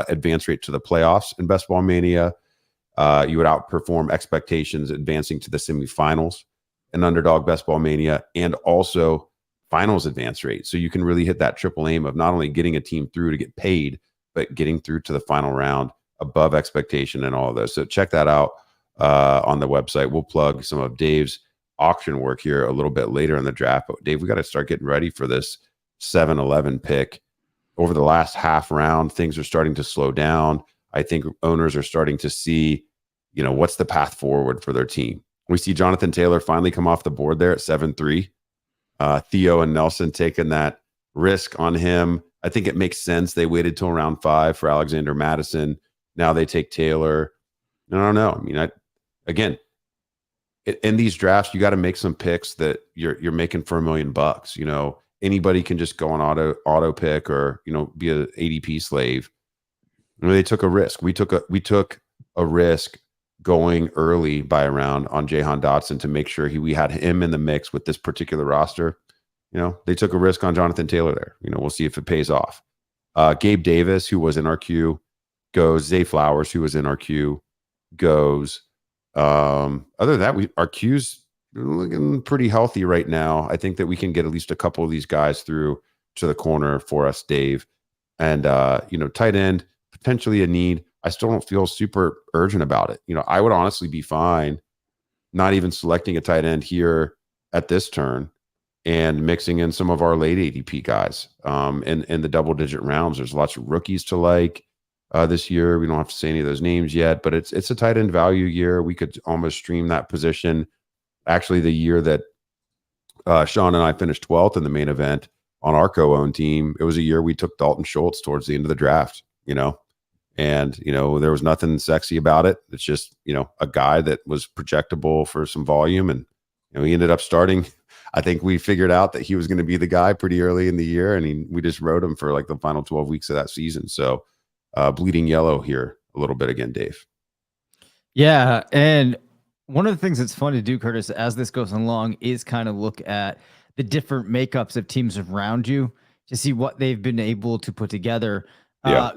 advance rate to the playoffs in Best Ball Mania. You would outperform expectations advancing to the semifinals in Underdog Best Ball Mania, and also finals advance rate. So you can really hit that triple aim of not only getting a team through to get paid, but getting through to the final round above expectation and all of those. So check that out on the website. We'll plug some of Dave's auction work here a little bit later in the draft. But Dave, we got to start getting ready for this 7-11 pick. Over the last half round, things are starting to slow down. I think owners are starting to see, what's the path forward for their team. We see Jonathan Taylor finally come off the board there at 7-3. Theo and Nelson taking that risk on him. I think it makes sense. They waited till round 5 for Alexander Madison. Now they take Taylor. I don't know. Again, in these drafts, you got to make some picks that you're making for $1 million. Anybody can just go on auto pick or be a ADP slave. They took a risk. We took a risk going early by a round on Jahan Dotson to make sure we had him in the mix with this particular roster. They took a risk on Jonathan Taylor there. We'll see if it pays off. Gabe Davis, who was in our queue, goes. Zay Flowers, who was in our queue, goes. Other than that, our queues looking pretty healthy right now. I think that we can get at least a couple of these guys through to the corner for us, Dave. And tight end, potentially a need. I still don't feel super urgent about it. I would honestly be fine not even selecting a tight end here at this turn and mixing in some of our late ADP guys in the double-digit rounds. There's lots of rookies to like this year. We don't have to say any of those names yet, but it's a tight end value year. We could almost stream that position. Actually, the year that Sean and I finished 12th in the main event on our co-owned team, it was a year we took Dalton Schultz towards the end of the draft, and, there was nothing sexy about it. It's just, a guy that was projectable for some volume. And, he ended up starting. I think we figured out that he was going to be the guy pretty early in the year. And we just rode him for like the final 12 weeks of that season. So bleeding yellow here a little bit again, Dave. Yeah. And one of the things that's fun to do, Curtis, as this goes along is kind of look at the different makeups of teams around you to see what they've been able to put together.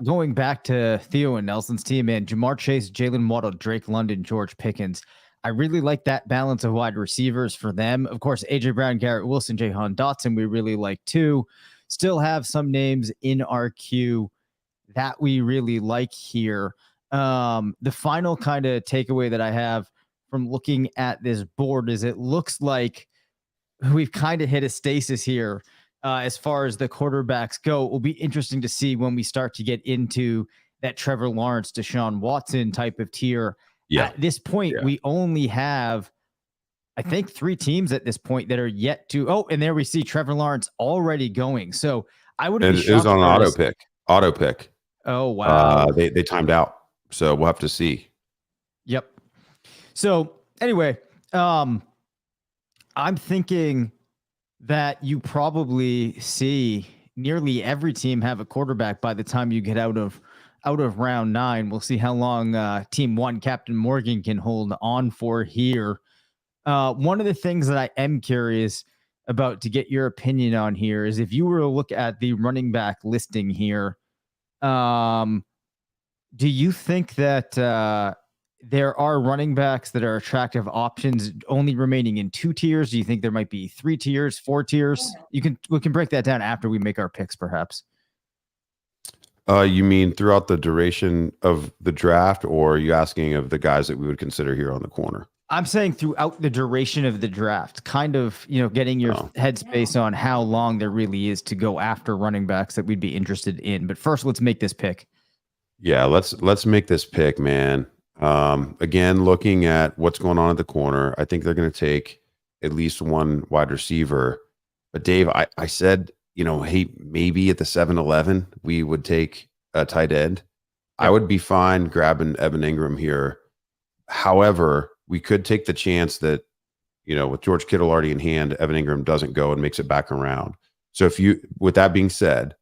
Going back to Theo and Nelson's team, and Jamar Chase, Jalen Waddle, Drake London, George Pickens. I really like that balance of wide receivers for them. Of course, AJ Brown, Garrett Wilson, Jahan Dotson, we really like too. Still have some names in our queue that we really like here. The final kind of takeaway that I have from looking at this board is it looks like we've kind of hit a stasis here. As far as the quarterbacks go, it will be interesting to see when we start to get into that Trevor Lawrence, Deshaun Watson type of tier. Yeah. At this point, we only have, I think, 3 teams at this point that are yet to. Oh, and there we see Trevor Lawrence already going. So I would. It was on an auto pick. Auto pick. Oh, wow. They timed out. So we'll have to see. Yep. So anyway, I'm thinking that you probably see nearly every team have a quarterback by the time you get out of round 9. We'll see how long team 1 Captain Morgan can hold on for here. One of the things that I am curious about to get your opinion on here is if you were to look at the running back listing here, do you think that there are running backs that are attractive options only remaining in 2 tiers? Do you think there might be 3 tiers, 4 tiers? We can break that down after we make our picks, perhaps. You mean throughout the duration of the draft, or are you asking of the guys that we would consider here on the corner? I'm saying throughout the duration of the draft, kind of, getting your headspace on how long there really is to go after running backs that we'd be interested in. But first, let's make this pick. Yeah, let's make this pick, man. Again, looking at what's going on at the corner, I think they're going to take at least one wide receiver. But Dave, I said, hey, maybe at the 7-11 we would take a tight end. I would be fine grabbing Evan Ingram here. However, we could take the chance that, with George Kittle already in hand, Evan Ingram doesn't go and makes it back around. So with that being said,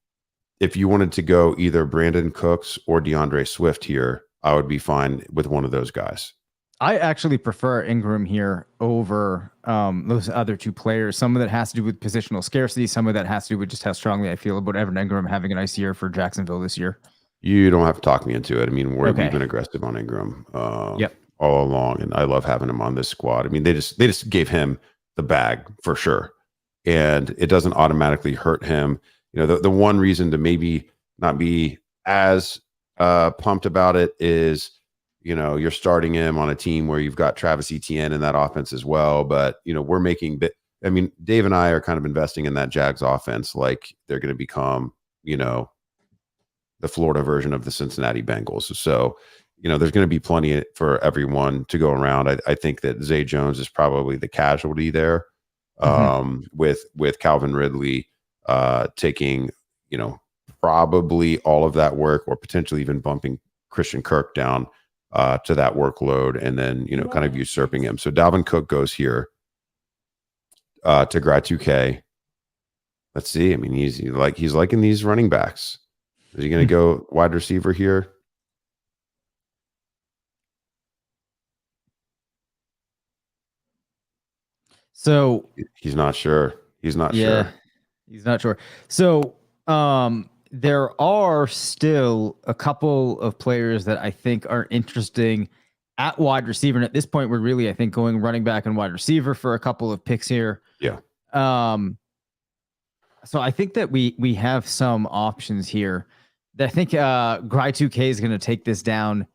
if you wanted to go either Brandon Cooks or DeAndre Swift here, I would be fine with one of those guys. I actually prefer Ingram here over those other 2 players. Some of that has to do with positional scarcity. Some of that has to do with just how strongly I feel about Evan Ingram having a nice year for Jacksonville this year. You don't have to talk me into it. I mean, we've been aggressive on Ingram all along, and I love having him on this squad. I mean, they just gave him the bag for sure, and it doesn't automatically hurt him. The one reason to maybe not be as pumped about it is, you're starting him on a team where you've got Travis Etienne in that offense as well. But, we're making Dave and I are kind of investing in that Jags offense like they're going to become, the Florida version of the Cincinnati Bengals. So, there's going to be plenty for everyone to go around. I think that Zay Jones is probably the casualty there, with Calvin Ridley taking, probably all of that work, or potentially even bumping Christian Kirk down to that workload, and then, kind of usurping him. So Dalvin Cook goes here to grad 2K. Let's see. I mean, he's liking these running backs. Is he going to go wide receiver here? So he's not sure. He's not sure. He's not sure. So there are still a couple of players that I think are interesting at wide receiver. And at this point, we're really, I think, going running back and wide receiver for a couple of picks here. Yeah. So I think that we have some options here. I think Gry2K is going to take this down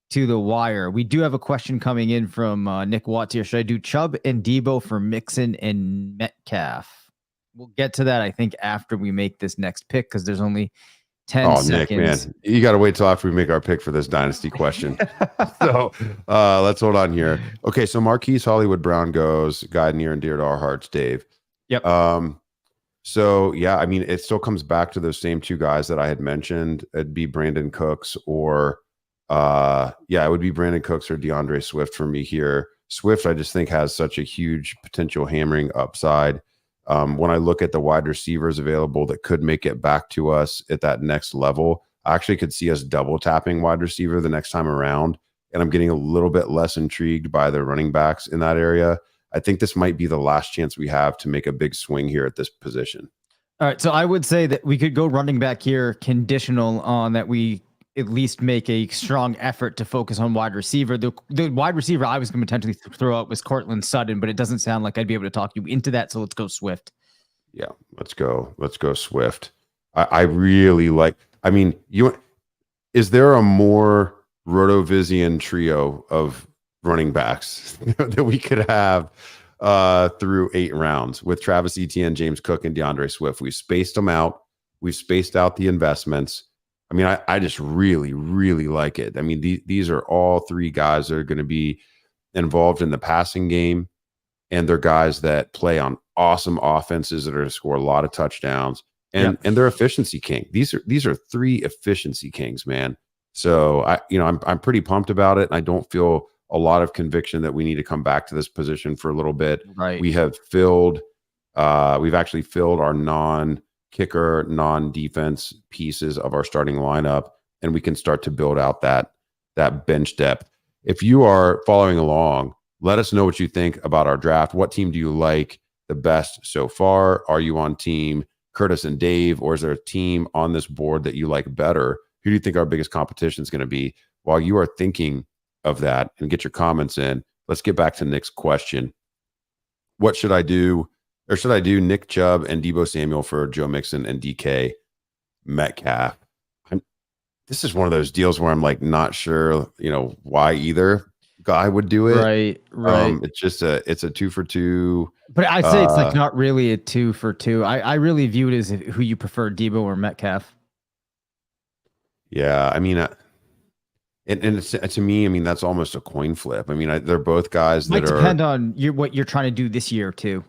to the wire. We do have a question coming in from Nick Watts here. Should I do Chubb and Debo for Mixon and Metcalf? We'll get to that, I think, after we make this next pick, because there's only 10 seconds. Nick, man, you got to wait till after we make our pick for this dynasty question. So let's hold on here. Okay, so Marquise Hollywood Brown goes, guy near and dear to our hearts, Dave. Yep. So yeah, I mean, it still comes back to those same 2 guys that I had mentioned. It'd be Brandon Cooks or it would be Brandon Cooks or DeAndre Swift for me here. Swift, I just think, has such a huge potential hammering upside. When I look at the wide receivers available that could make it back to us at that next level, I actually could see us double tapping wide receiver the next time around. And I'm getting a little bit less intrigued by the running backs in that area. I think this might be the last chance we have to make a big swing here at this position. All right. So I would say that we could go running back here, conditional on that we at least make a strong effort to focus on wide receiver. The wide receiver I was going to potentially throw out was Cortland Sutton, but it doesn't sound like I'd be able to talk you into that. So let's go Swift. Yeah, let's go Swift. I really like, is there a more Rotovizian trio of running backs that we could have through 8 rounds with Travis Etienne, James Cook, and DeAndre Swift? We've spaced them out. We've spaced out the investments. I mean, I just really, really like it. I mean, these are all 3 guys that are going to be involved in the passing game, and they're guys that play on awesome offenses that are going to score a lot of touchdowns. and they're efficiency king. These are 3 efficiency kings, man. So I'm pretty pumped about it. And I don't feel a lot of conviction that we need to come back to this position for a little bit. Right. We've actually filled our non-kicker, non-defense pieces of our starting lineup, and we can start to build out that bench depth. If you are following along, let us know what you think about our draft. What team do you like the best so far? Are you on team Curtis and Dave, or is there a team on this board that you like better? Who do you think our biggest competition is going to be? While you are thinking of that and get your comments in, let's get back to Nick's question. What should I do? Or should I do Nick Chubb and Deebo Samuel for Joe Mixon and DK Metcalf? This is one of those deals where I'm like not sure, why either guy would do it. Right. It's just it's a 2 for 2. But I say it's like not really a 2 for 2. I really view it as who you prefer, Deebo or Metcalf. Yeah, I mean, and it's, to me, I mean, that's almost a coin flip. I mean, they're both guys that depend on what you're trying to do this year too.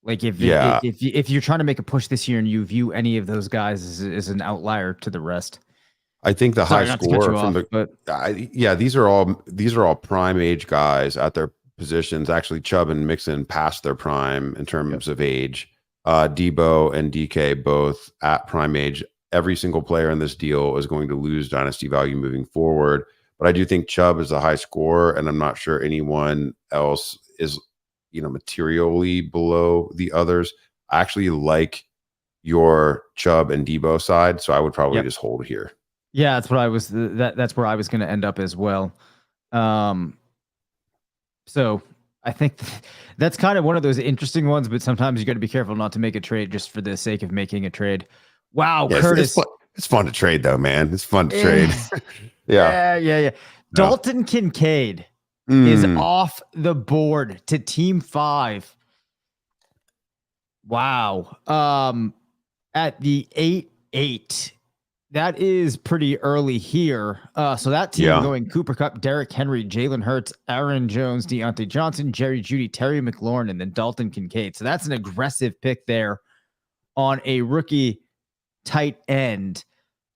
Like if you're trying to make a push this year and you view any of those guys as an outlier to the rest. I think the high score from these are all prime age guys at their positions. Actually, Chubb and Mixon past their prime in terms of age. Deebo and DK both at prime age. Every single player in this deal is going to lose dynasty value moving forward. But I do think Chubb is a high scorer, and I'm not sure anyone else is, materially below the others. I actually like your Chubb and Deebo side, so I would probably just hold here. Yeah, that's what I was. That's where I was going to end up as well. So I think that's kind of one of those interesting ones, but sometimes you got to be careful not to make a trade just for the sake of making a trade. Wow, yeah, Curtis. It's fun to trade, though, man. It's fun to trade. Yeah. Dalton Kincaid is off the board to Team 5. Wow. At the 8-8. That is pretty early here. So that team going Cooper Kupp, Derrick Henry, Jalen Hurts, Aaron Jones, Deontay Johnson, Jerry Jeudy, Terry McLaurin, and then Dalton Kincaid. So that's an aggressive pick there on a rookie tight end.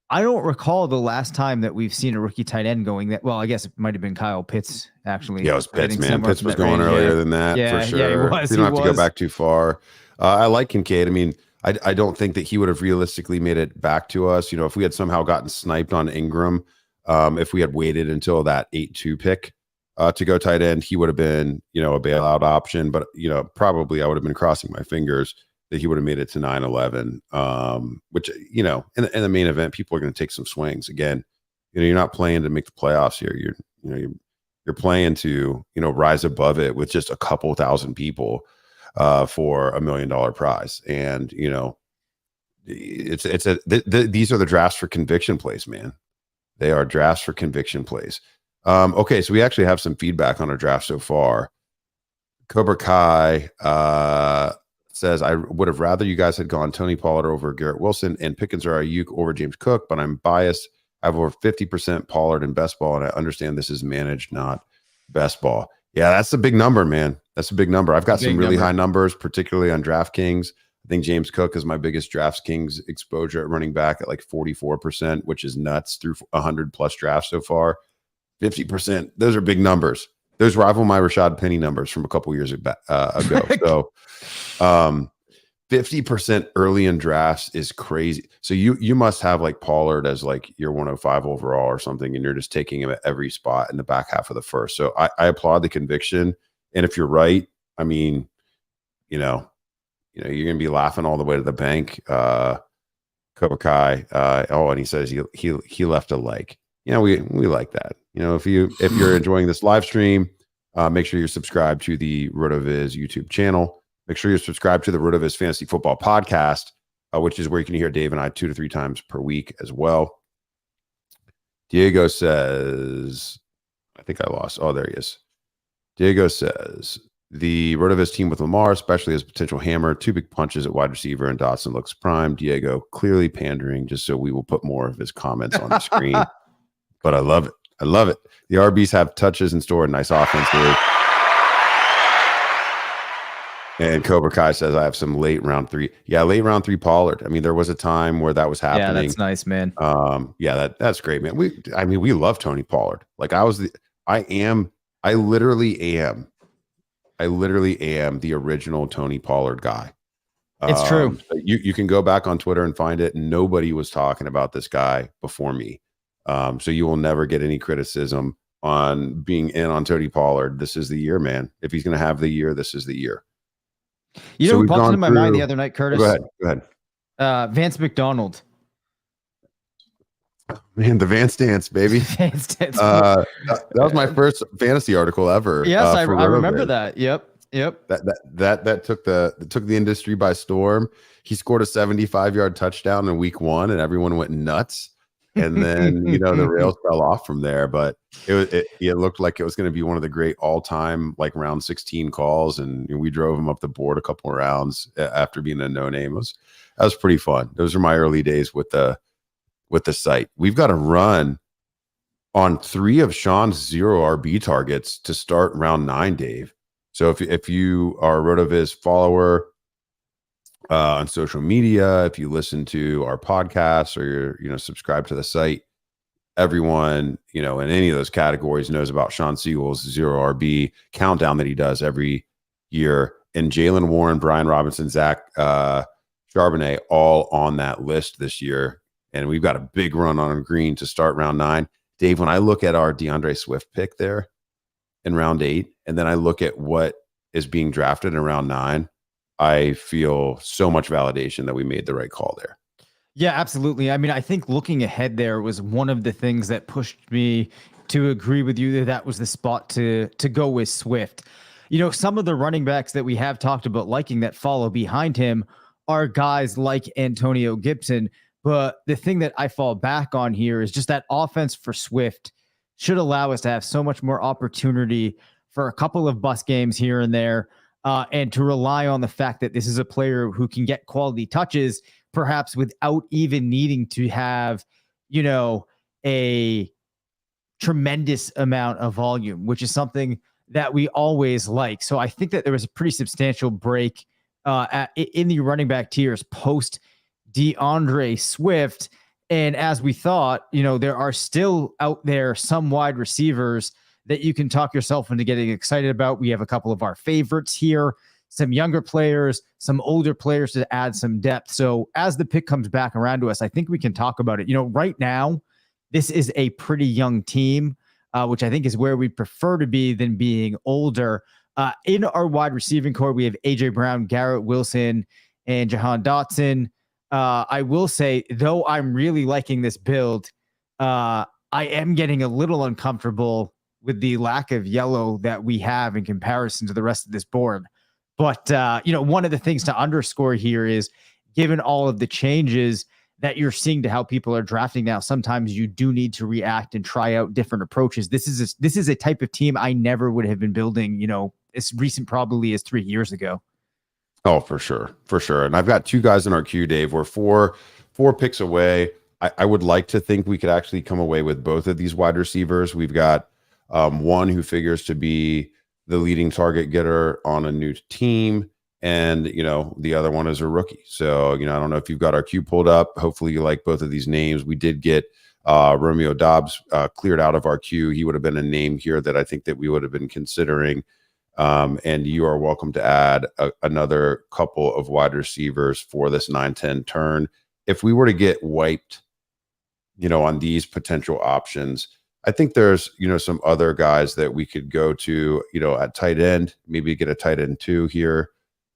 I don't recall the last time that we've seen a rookie tight end going that. Well, I guess it might have been Kyle Pitts, actually. Yeah, it was Pitts, man. Pitts was going earlier than that, for sure. Yeah, he was. You don't have to go back too far. I like Kincaid. I mean, I don't think that he would have realistically made it back to us. If we had somehow gotten sniped on Ingram, if we had waited until that 8-2 pick to go tight end, he would have been, a bailout option. But, probably I would have been crossing my fingers that he would have made it to 9-11, which, in the main event, people are going to take some swings. Again, you're not playing to make the playoffs here. You're playing to, rise above it with just a couple thousand people for $1 million prize. And, these are the drafts for conviction plays, man. They are drafts for conviction plays. Okay, so we actually have some feedback on our draft so far. Cobra Kai says, I would have rather you guys had gone Tony Pollard over Garrett Wilson and Pickens or Ayuk over James Cook, but I'm biased. I have over 50% Pollard in best ball, and I understand this is managed, not best ball. Yeah, that's a big number, man. That's a big number. I've got some really high numbers, particularly on DraftKings. I think James Cook is my biggest DraftKings exposure at running back at like 44%, which is nuts through 100 plus drafts so far. 50%. Those are big numbers. Those rival my Rashad Penny numbers from a couple years ago. So 50% early in drafts is crazy. So you must have like Pollard as like your 105 overall or something, and you're just taking him at every spot in the back half of the first. So I applaud the conviction. And if you're right, I mean, you're going to be laughing all the way to the bank. Cobra Kai. And he says he left a like. We like that. If you're enjoying this live stream, make sure you're subscribed to the RotoViz YouTube channel. Make sure you're subscribed to the RotoViz Fantasy Football Podcast, which is where you can hear Dave and I 2 to 3 times per week as well. Diego says, I think I lost. Oh, there he is. Diego says, the RotoViz team with Lamar, especially as potential hammer, 2 big punches at wide receiver, and Dotson looks prime. Diego clearly pandering just so we will put more of his comments on the screen. But I love it. I love it. The RBs have touches in store and nice offense, Dave. And Cobra Kai says I have some late round 3. Yeah, late round 3 Pollard. I mean, there was a time where that was happening. Yeah, that's nice, man. Yeah, that's great, man. We love Tony Pollard. Like I literally am the original Tony Pollard guy. It's true. You can go back on Twitter and find it. Nobody was talking about this guy before me. So you will never get any criticism on being in on Tony Pollard. This is the year, man. If he's going to have the year, this is the year. You know who popped into my mind the other night, Curtis? Go ahead. Vance McDonald. Man, the Vance dance, baby. Vance dance. That was my first fantasy article ever. Yes, I remember that. Yep. That took the industry by storm. He scored a 75-yard touchdown in week 1, and everyone went nuts. And then the rails fell off from there. But it looked like it was going to be one of the great all-time like round 16 calls, and we drove him up the board a couple of rounds after being a no-name. That was pretty fun. Those are my early days with the site. We've got to run on 3 of Sean's 0 RB targets to start round 9, Dave. So if you are a RotoViz follower on social media, if you listen to our podcasts or you're subscribed to the site, everyone in any of those categories knows about Sean Siegel's 0 RB countdown that he does every year. And Jalen Warren, Brian Robinson, Zach Charbonnet all on that list this year. And we've got a big run on green to start round 9. Dave, when I look at our DeAndre Swift pick there in round 8, and then I look at what is being drafted in round 9, I feel so much validation that we made the right call there. Yeah, absolutely. I mean, I think looking ahead there was one of the things that pushed me to agree with you that was the spot to go with Swift. Some of the running backs that we have talked about liking that follow behind him are guys like Antonio Gibson. But the thing that I fall back on here is just that offense for Swift should allow us to have so much more opportunity for a couple of bus games here and there, and to rely on the fact that this is a player who can get quality touches, perhaps without even needing to have, a tremendous amount of volume, which is something that we always like. So I think that there was a pretty substantial break in the running back tiers post DeAndre Swift. And as we thought, there are still out there some wide receivers that you can talk yourself into getting excited about. We have a couple of our favorites here, some younger players, some older players to add some depth. So as the pick comes back around to us, I think we can talk about it. Right now, this is a pretty young team, which I think is where we prefer to be than being older. In our wide receiving core, we have AJ Brown, Garrett Wilson, and Jahan Dotson. I will say, though I'm really liking this build, I am getting a little uncomfortable with the lack of yellow that we have in comparison to the rest of this board. But, one of the things to underscore here is, given all of the changes that you're seeing to how people are drafting now, sometimes you do need to react and try out different approaches. This is a type of team I never would have been building, as recent probably as 3 years ago. Oh, for sure. And I've got 2 guys in our queue, Dave. We're four picks away. I would like to think we could actually come away with both of these wide receivers. We've got one who figures to be the leading target getter on a new team, and the other one is a rookie. So I don't know if you've got our queue pulled up. Hopefully you like both of these names. We did get Romeo Dobbs cleared out of our queue. He would have been a name here that I think that we would have been considering. And you are welcome to add another couple of wide receivers for this 9-10 turn. If we were to get wiped, on these potential options, I think there's, some other guys that we could go to, at tight end, maybe get a tight end 2 here.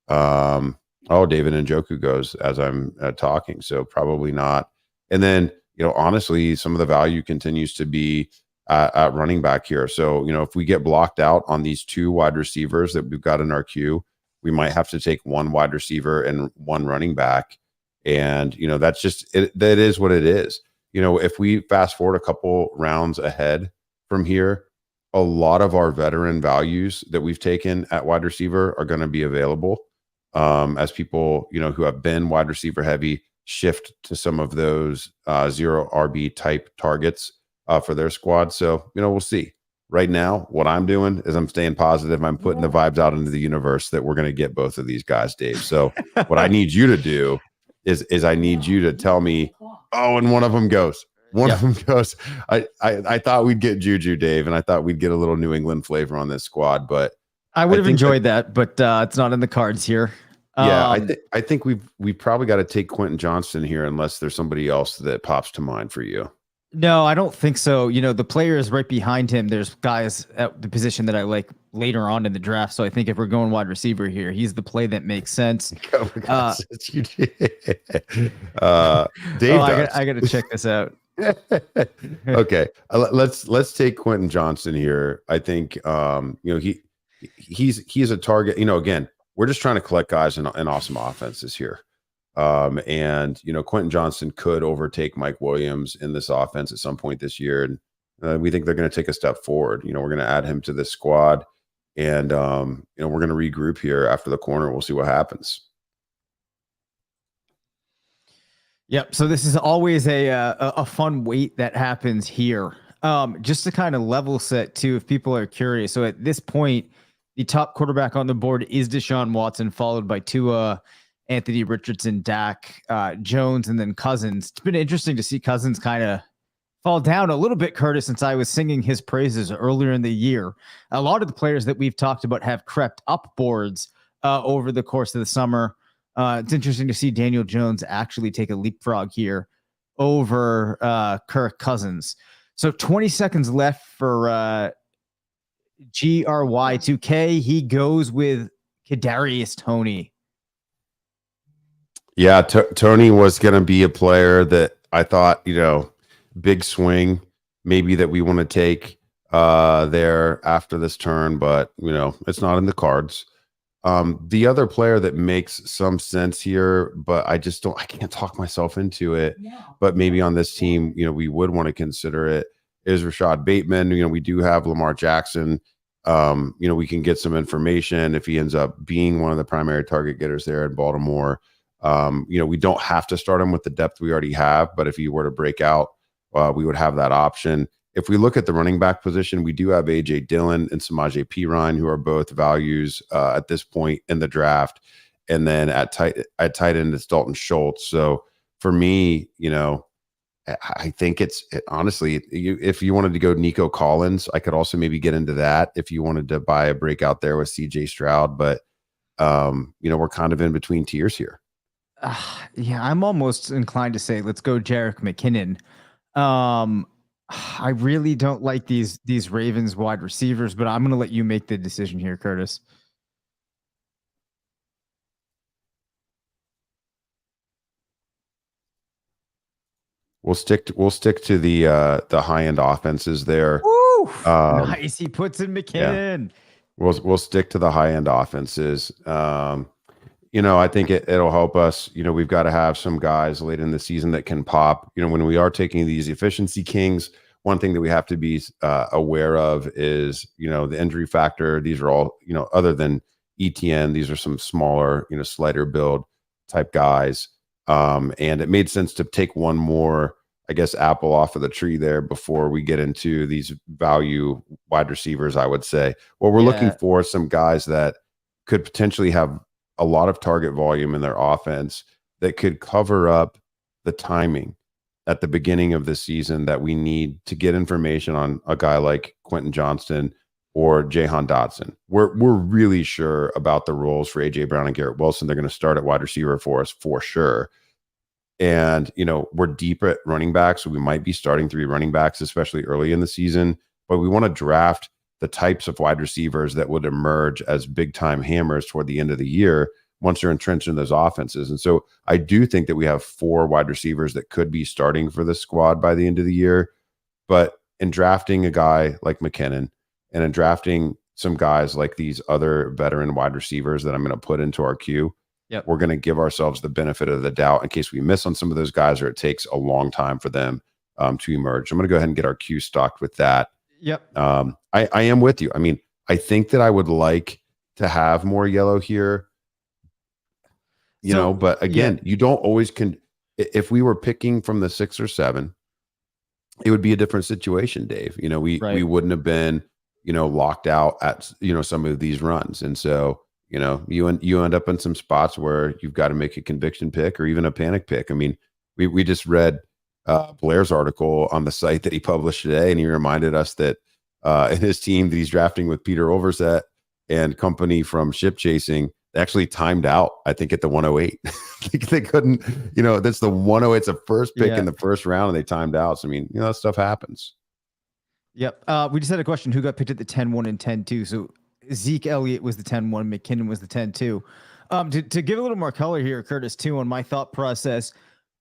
David Njoku goes as I'm talking, so probably not. And then, honestly, some of the value continues to be at running back here. So, if we get blocked out on these 2 wide receivers that we've got in our queue, we might have to take 1 wide receiver and 1 running back. And, that's just it. That is what it is. If we fast forward a couple rounds ahead from here, a lot of our veteran values that we've taken at wide receiver are going to be available as people, who have been wide receiver heavy shift to some of those 0 RB type targets for their squad. So, we'll see. right now, what I'm doing is I'm staying positive. I'm putting the vibes out into the universe that we're going to get both of these guys, Dave. So what I need you to do is I need you to tell me, oh, and one of them goes. One of them goes. I thought we'd get Juju, Dave, and I thought we'd get a little New England flavor on this squad, but I would have enjoyed that, but it's not in the cards here. Yeah, I think we probably got to take Quentin Johnston here unless there's somebody else that pops to mind for you. No, I don't think so. You know, the player is right behind him. There's guys at the position that I like later on in the draft. So I think if we're going wide receiver here, he's the play that makes sense. Oh my God, Dave, I got to check this out. Okay, let's take Quentin Johnston here. I think he's a target. Again, we're just trying to collect guys in awesome offenses here. And Quentin Johnston could overtake Mike Williams in this offense at some point this year, and we think they're going to take a step forward. We're going to add him to this squad, and we're going to regroup here after the corner. We'll see what happens. Yep. So this is always a fun wait that happens here. Just to kind of level set too, if people are curious. So at this point, the top quarterback on the board is Deshaun Watson, followed by Tua, Anthony Richardson, Dak, Jones, and then Cousins. It's been interesting to see Cousins kind of fall down a little bit, Curtis, since I was singing his praises earlier in the year. A lot of the players that we've talked about have crept up boards over the course of the summer. It's interesting to see Daniel Jones actually take a leapfrog here over Kirk Cousins. So 20 seconds left for GRY2K. He goes with Kadarius Toney. Yeah, Tony was going to be a player that I thought, big swing, maybe that we want to take there after this turn, but, it's not in the cards. The other player that makes some sense here, but I can't talk myself into it, but maybe on this team, we would want to consider it, is Rashad Bateman. We do have Lamar Jackson. We can get some information if he ends up being one of the primary target getters there in Baltimore. We don't have to start him with the depth we already have, but if he were to break out, we would have that option. If we look at the running back position, we do have A.J. Dillon and Samaje Perine, who are both values at this point in the draft. And then at tight end, it's Dalton Schultz. So for me, I think honestly, if you wanted to go Nico Collins, I could also maybe get into that if you wanted to buy a breakout there with C.J. Stroud. But, we're kind of in between tiers here. Yeah, I'm almost inclined to say let's go Jerick McKinnon. I really don't like these Ravens wide receivers, but I'm going to let you make the decision here, Curtis. We'll stick to the high end offenses there. Woo! Nice. He puts in McKinnon. Yeah. We'll stick to the high end offenses. I think it'll help us. We've got to have some guys late in the season that can pop. When we are taking these efficiency kings, one thing that we have to be aware of is, the injury factor. These are all, other than ETN, these are some smaller, slighter build type guys. And it made sense to take one more, I guess, apple off of the tree there before we get into these value wide receivers, I would say. Well, we're looking for some guys that could potentially have a lot of target volume in their offense that could cover up the timing at the beginning of the season that we need to get information on a guy like Quentin Johnston or Jahan Dotson. We're really sure about the roles for A.J. Brown and Garrett Wilson. They're going to start at wide receiver for us for sure. And, we're deep at running backs, so we might be starting 3 running backs, especially early in the season, but we want to draft the types of wide receivers that would emerge as big time hammers toward the end of the year once they're entrenched in those offenses. And so I do think that we have 4 wide receivers that could be starting for the squad by the end of the year. But in drafting a guy like McKinnon and in drafting some guys like these other veteran wide receivers that I'm going to put into our queue, we're going to give ourselves the benefit of the doubt in case we miss on some of those guys or it takes a long time for them to emerge. I'm going to go ahead and get our queue stocked with that. I am with you. I mean, I think that I would like to have more yellow here, but again, you don't always if we were picking from the 6 or 7, it would be a different situation, Dave. We wouldn't have been locked out at, some of these runs. And so, you end up in some spots where you've got to make a conviction pick or even a panic pick. I mean, we just read Blair's article on the site that he published today, and he reminded us that in his team that he's drafting with Peter Overzet and company from Ship Chasing, they actually timed out, I think, at the 108. They couldn't, that's the 108. It's the first pick in the first round, and they timed out. So, I mean, that stuff happens. Yep. We just had a question. Who got picked at the 10-1 and 10-2? So Zeke Elliott was the 10-1. McKinnon was the 10-2. To give a little more color here, Curtis, too, on my thought process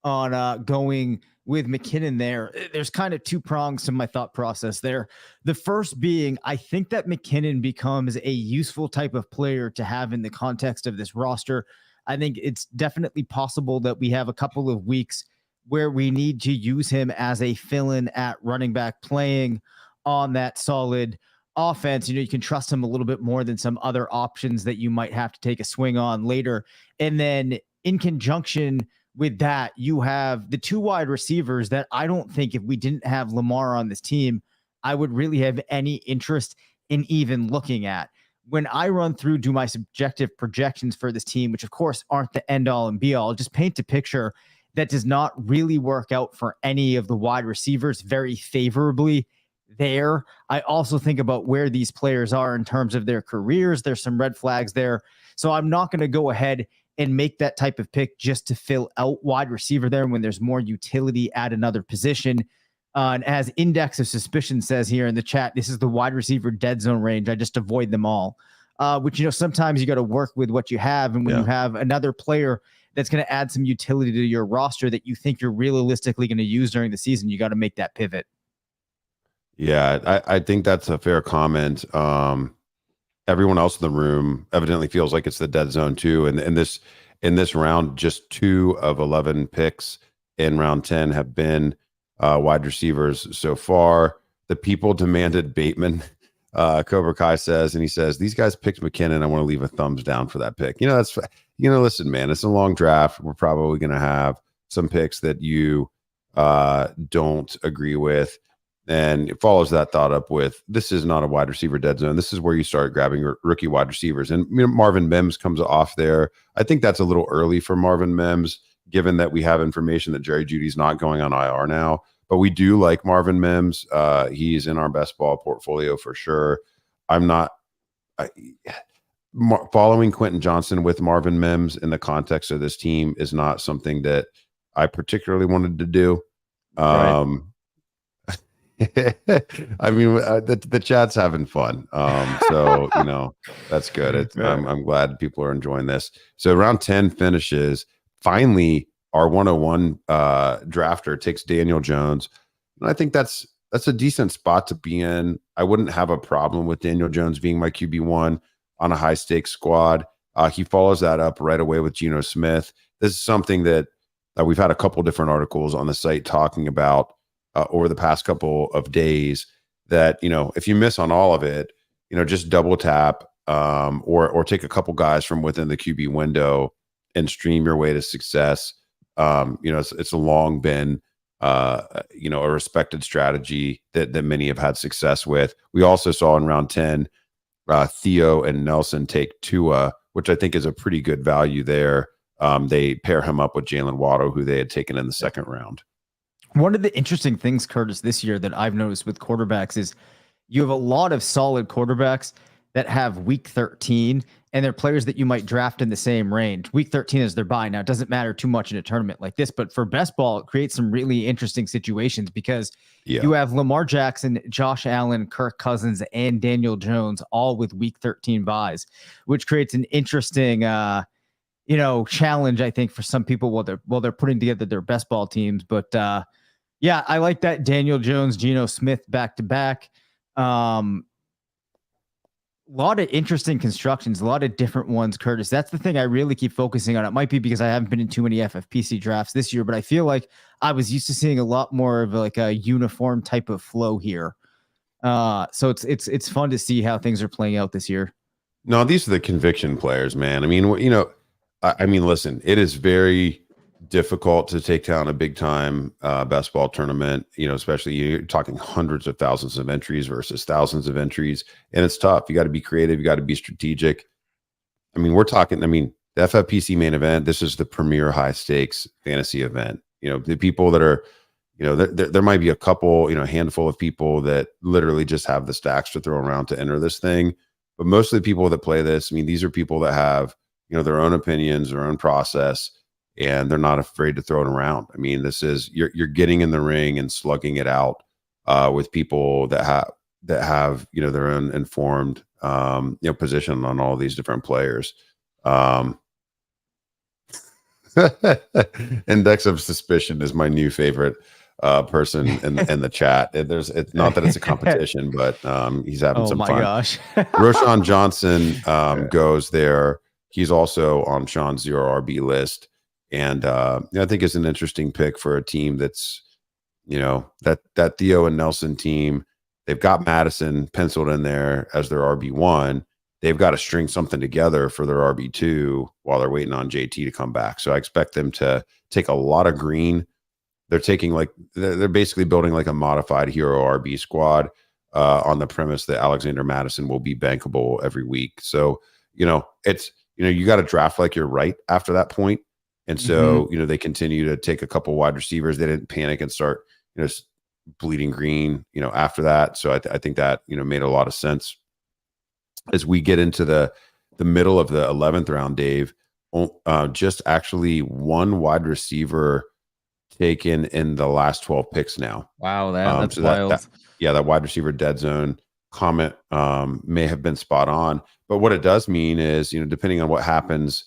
on going with McKinnon there, there's kind of two prongs to my thought process there. The first being, I think that McKinnon becomes a useful type of player to have in the context of this roster. I think it's definitely possible that we have a couple of weeks where we need to use him as a fill-in at running back, playing on that solid offense. You can trust him a little bit more than some other options that you might have to take a swing on later. And then in conjunction with that, you have the two wide receivers that I don't think, if we didn't have Lamar on this team, I would really have any interest in even looking at. When I run through, do my subjective projections for this team, which of course aren't the end all and be all, just paint a picture that does not really work out for any of the wide receivers very favorably there. I also think about where these players are in terms of their careers. There's some red flags there. So I'm not going to go ahead and make that type of pick just to fill out wide receiver there when there's more utility at another position. And as Index of Suspicion says here in the chat, this is the wide receiver dead zone range. I just avoid them all, which, sometimes you got to work with what you have. And when you have another player that's going to add some utility to your roster that you think you're realistically going to use during the season, you got to make that pivot. Yeah, I think that's a fair comment. Everyone else in the room evidently feels like it's the dead zone too. And in this round, just 2 of 11 picks in round 10 have been wide receivers so far. The people demanded Bateman. Cobra Kai says, and he says, these guys picked McKinnon. I want to leave a thumbs down for that pick. Listen, man, it's a long draft. We're probably going to have some picks that you don't agree with. And it follows that thought up with, this is not a wide receiver dead zone. This is where you start grabbing rookie wide receivers. And Marvin Mims comes off there. I think that's a little early for Marvin Mims, given that we have information that Jerry Jeudy's not going on IR now. But we do like Marvin Mims. He's in our best ball portfolio for sure. Following Quentin Johnson with Marvin Mims in the context of this team is not something that I particularly wanted to do. Right. I mean, the chat's having fun. So, that's good. I'm glad people are enjoying this. So round 10 finishes. Finally, our 101 drafter takes Daniel Jones. And I think that's a decent spot to be in. I wouldn't have a problem with Daniel Jones being my QB1 on a high stakes squad. He follows that up right away with Geno Smith. This is something that we've had a couple different articles on the site talking about over the past couple of days, that, if you miss on all of it, just double tap or take a couple guys from within the QB window and stream your way to success. It's long been, a respected strategy that many have had success with. We also saw in round 10, Theo and Nelson take Tua, which I think is a pretty good value there. They pair him up with Jalen Waddle, who they had taken in the second round. One of the interesting things, Curtis, this year that I've noticed with quarterbacks is you have a lot of solid quarterbacks that have week 13, and they're players that you might draft in the same range. Week 13 is their bye. Now, it doesn't matter too much in a tournament like this, but for best ball, it creates some really interesting situations because you have Lamar Jackson, Josh Allen, Kirk Cousins, and Daniel Jones all with week 13 buys, which creates an interesting challenge, I think, for some people while they're putting together their best ball teams. But yeah, I like that Daniel Jones, Geno Smith back to back. A lot of interesting constructions, a lot of different ones, Curtis. That's the thing I really keep focusing on. It might be because I haven't been in too many FFPC drafts this year, but I feel like I was used to seeing a lot more of like a uniform type of flow here. So it's fun to see how things are playing out this year. No, these are the conviction players, man. I mean, listen, it is very difficult to take down a big time basketball tournament, especially you're talking hundreds of thousands of entries versus thousands of entries. And it's tough. You got to be creative. You got to be strategic. The FFPC Main Event, this is the premier high stakes fantasy event. The people that are, there might be a couple, handful of people that literally just have the stacks to throw around to enter this thing. But most of the people that play this, these are people that have, their own opinions, their own process, and they're not afraid to throw it around. This is, you're getting in the ring and slugging it out with people that have, their own informed, position on all these different players. Index of Suspicion is my new favorite person in the chat. It's not that it's a competition, but he's having some fun. Oh my gosh. Roshan Johnson goes there. He's also on Sean's 0 RB list. And I think it's an interesting pick for a team that's, that Theo and Nelson team. They've got Madison penciled in there as their RB1. They've got to string something together for their RB2 while they're waiting on JT to come back. So I expect them to take a lot of green. They're basically building like a modified hero RB squad on the premise that Alexander Madison will be bankable every week. So, it's, you got to draft like you're right after that point. And so, they continue to take a couple wide receivers. They didn't panic and start, bleeding green, after that. So I think that, made a lot of sense. As we get into the middle of the 11th round, Dave, just actually one wide receiver taken in the last 12 picks now. Wow, that's wild. That wide receiver dead zone comment may have been spot on. But what it does mean is, depending on what happens,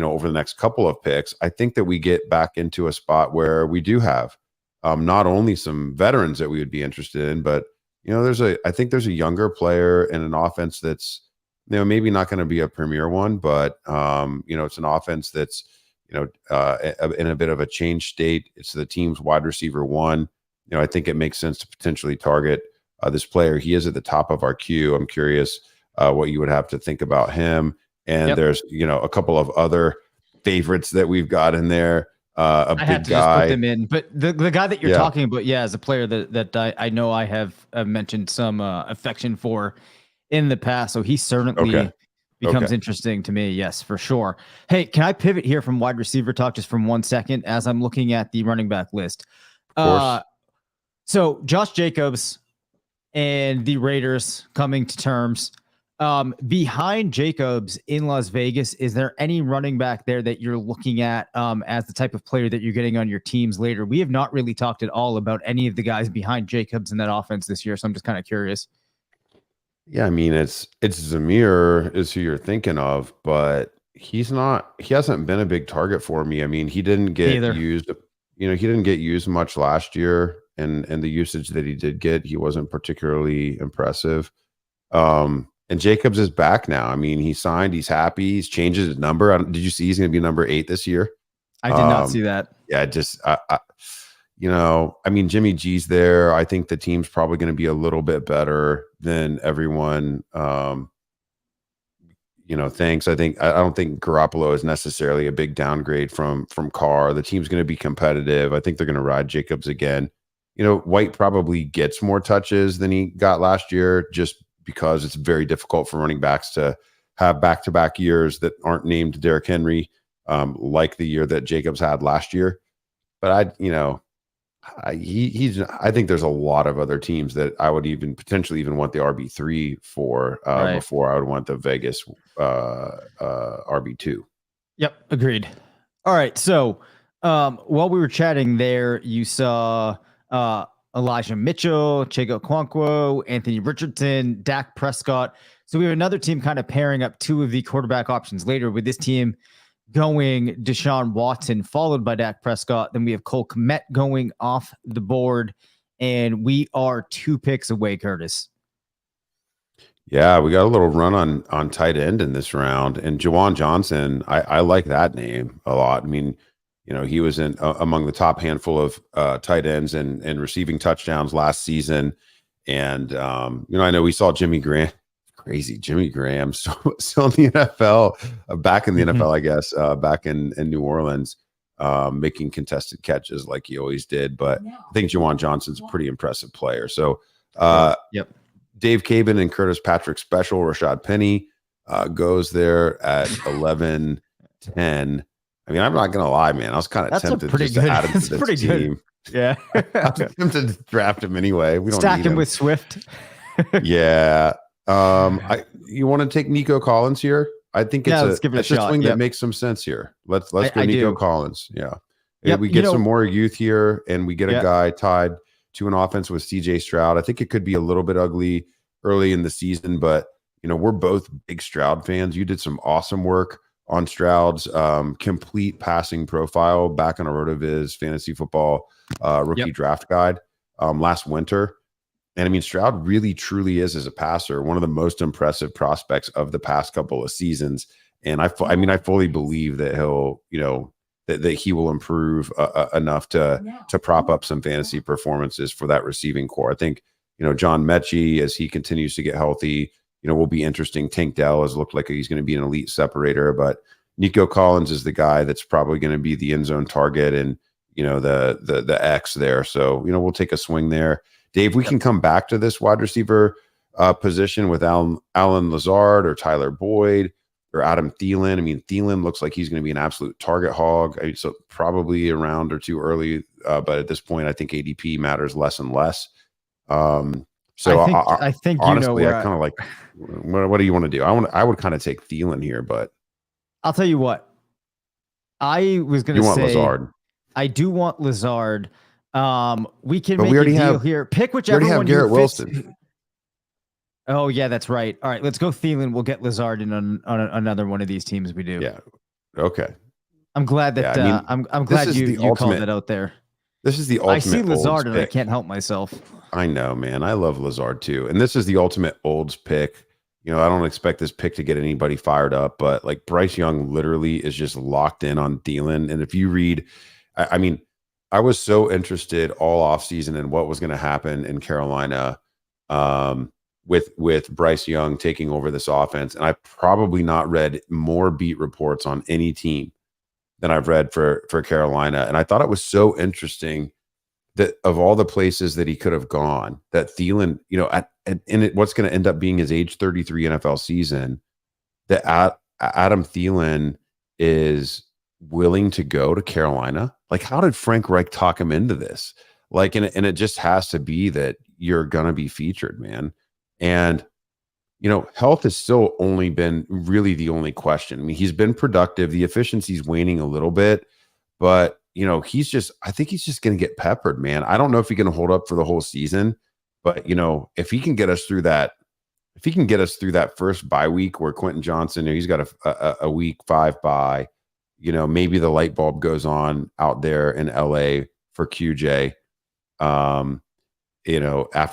over the next couple of picks, I think that we get back into a spot where we do have not only some veterans that we would be interested in, but I think there's a younger player in an offense that's, maybe not going to be a premier one, but it's an offense that's, in a bit of a change state. It's the team's wide receiver 1. I think it makes sense to potentially target this player. He is at the top of our queue. I'm curious what you would have to think about him. And there's, a couple of other favorites that we've got in there. I had to just put them in, but the guy that you're talking about, is a player that I know I have mentioned some affection for in the past. So he certainly becomes interesting to me. Yes, for sure. Hey, can I pivot here from wide receiver talk just from 1 second as I'm looking at the running back list? So Josh Jacobs and the Raiders coming to terms. Behind Jacobs in Las Vegas, is there any running back there that you're looking at as the type of player that you're getting on your teams later? We have not really talked at all about any of the guys behind Jacobs in that offense this year, so I'm just kind of curious. Yeah, it's Zamir is who you're thinking of, but he hasn't been a big target for me. He didn't get used, he didn't get used much last year, and the usage that he did get, he wasn't particularly impressive. And Jacobs is back now. He signed, he's happy, he's changed his number. Did you see he's going to be number 8 this year? I did not see that. Yeah, Jimmy G's there. I think the team's probably going to be a little bit better than everyone, thinks. I don't think Garoppolo is necessarily a big downgrade from Carr. The team's going to be competitive. I think they're going to ride Jacobs again. White probably gets more touches than he got last year, just because it's very difficult for running backs to have back-to-back years that aren't named Derrick Henry, like the year that Jacobs had last year. But I think there's a lot of other teams that I would even potentially want the RB3 for before I would want the Vegas RB2. Yep, agreed. All right, so while we were chatting there, you saw Elijah Mitchell, Chego Okonkwo, Anthony Richardson, Dak Prescott. So we have another team kind of pairing up 2 of the quarterback options later, with this team going Deshaun Watson, followed by Dak Prescott. Then we have Cole Kmet going off the board, and we are 2 picks away, Curtis. Yeah, we got a little run on tight end in this round, and Juwan Johnson, I like that name a lot. He was in among the top handful of tight ends and receiving touchdowns last season. And, I know we saw Jimmy Graham still in the NFL, back in the NFL, I guess, back in New Orleans. making contested catches like he always did. But I think Juwan Johnson's a pretty impressive player. So Dave Caban and Curtis Patrick special. Rashad Penny goes there at 11-10. I mean, I'm not gonna lie, man. I was kind of tempted to add him to this team. Yeah, I'm tempted to draft him anyway. We don't stack need him with Swift. Yeah. You want to take Nico Collins here? I think it's a swing that makes some sense here. Let's go Nico Collins. Yeah. We get some more youth here, and we get a guy tied to an offense with CJ Stroud. I think it could be a little bit ugly early in the season, but we're both big Stroud fans. You did some awesome work on Stroud's complete passing profile back on a RotoViz fantasy football rookie draft guide last winter. And I mean, Stroud really truly is, as a passer, one of the most impressive prospects of the past couple of seasons. And I fully believe that he'll, that he will improve enough to prop up some fantasy performances for that receiving core. I think, John Mechie, as he continues to get healthy, will be interesting. Tank Dell has looked like he's going to be an elite separator, but Nico Collins is the guy that's probably going to be the end zone target and, the X there. So, we'll take a swing there. Dave, we can come back to this wide receiver position with Allen Lazard or Tyler Boyd or Adam Thielen. I mean, Thielen looks like he's going to be an absolute target hog. So probably a round or two early, but at this point, I think ADP matters less and less. So I think honestly, I kind of like. What do you want to do? I would kind of take Thielen here, but I'll tell you what. I was going to say. You want Lazard? I do want Lazard. We can make a deal here. Pick whichever one Garrett Wilson. Oh yeah, that's right. All right, let's go Thielen. We'll get Lazard in on another one of these teams. We do. Yeah. Okay. I'm glad that I'm glad you called that out there. This is the ultimate. I see Lazard and pick. I can't help myself. I know, man. I love Lazard too, and this is the ultimate Olds pick. I don't expect this pick to get anybody fired up, but like Bryce Young literally is just locked in on Thielen. And if you read, I mean, I was so interested all offseason in what was going to happen in Carolina with Bryce Young taking over this offense. And I probably not read more beat reports on any team than I've read for Carolina. And I thought it was so interesting that of all the places that he could have gone, that Thielen, what's going to end up being his age 33 NFL season, that Adam Thielen is willing to go to Carolina. Like, how did Frank Reich talk him into this? Like, and it just has to be that you're going to be featured, man. And, health has still only been really the only question. I mean, he's been productive. The efficiency's waning a little bit, but, I think he's just going to get peppered, man. I don't know if he's going to hold up for the whole season, but, if he can get us through that, first bye week where Quentin Johnson, he's got a week 5 bye, maybe the light bulb goes on out there in LA for QJ, after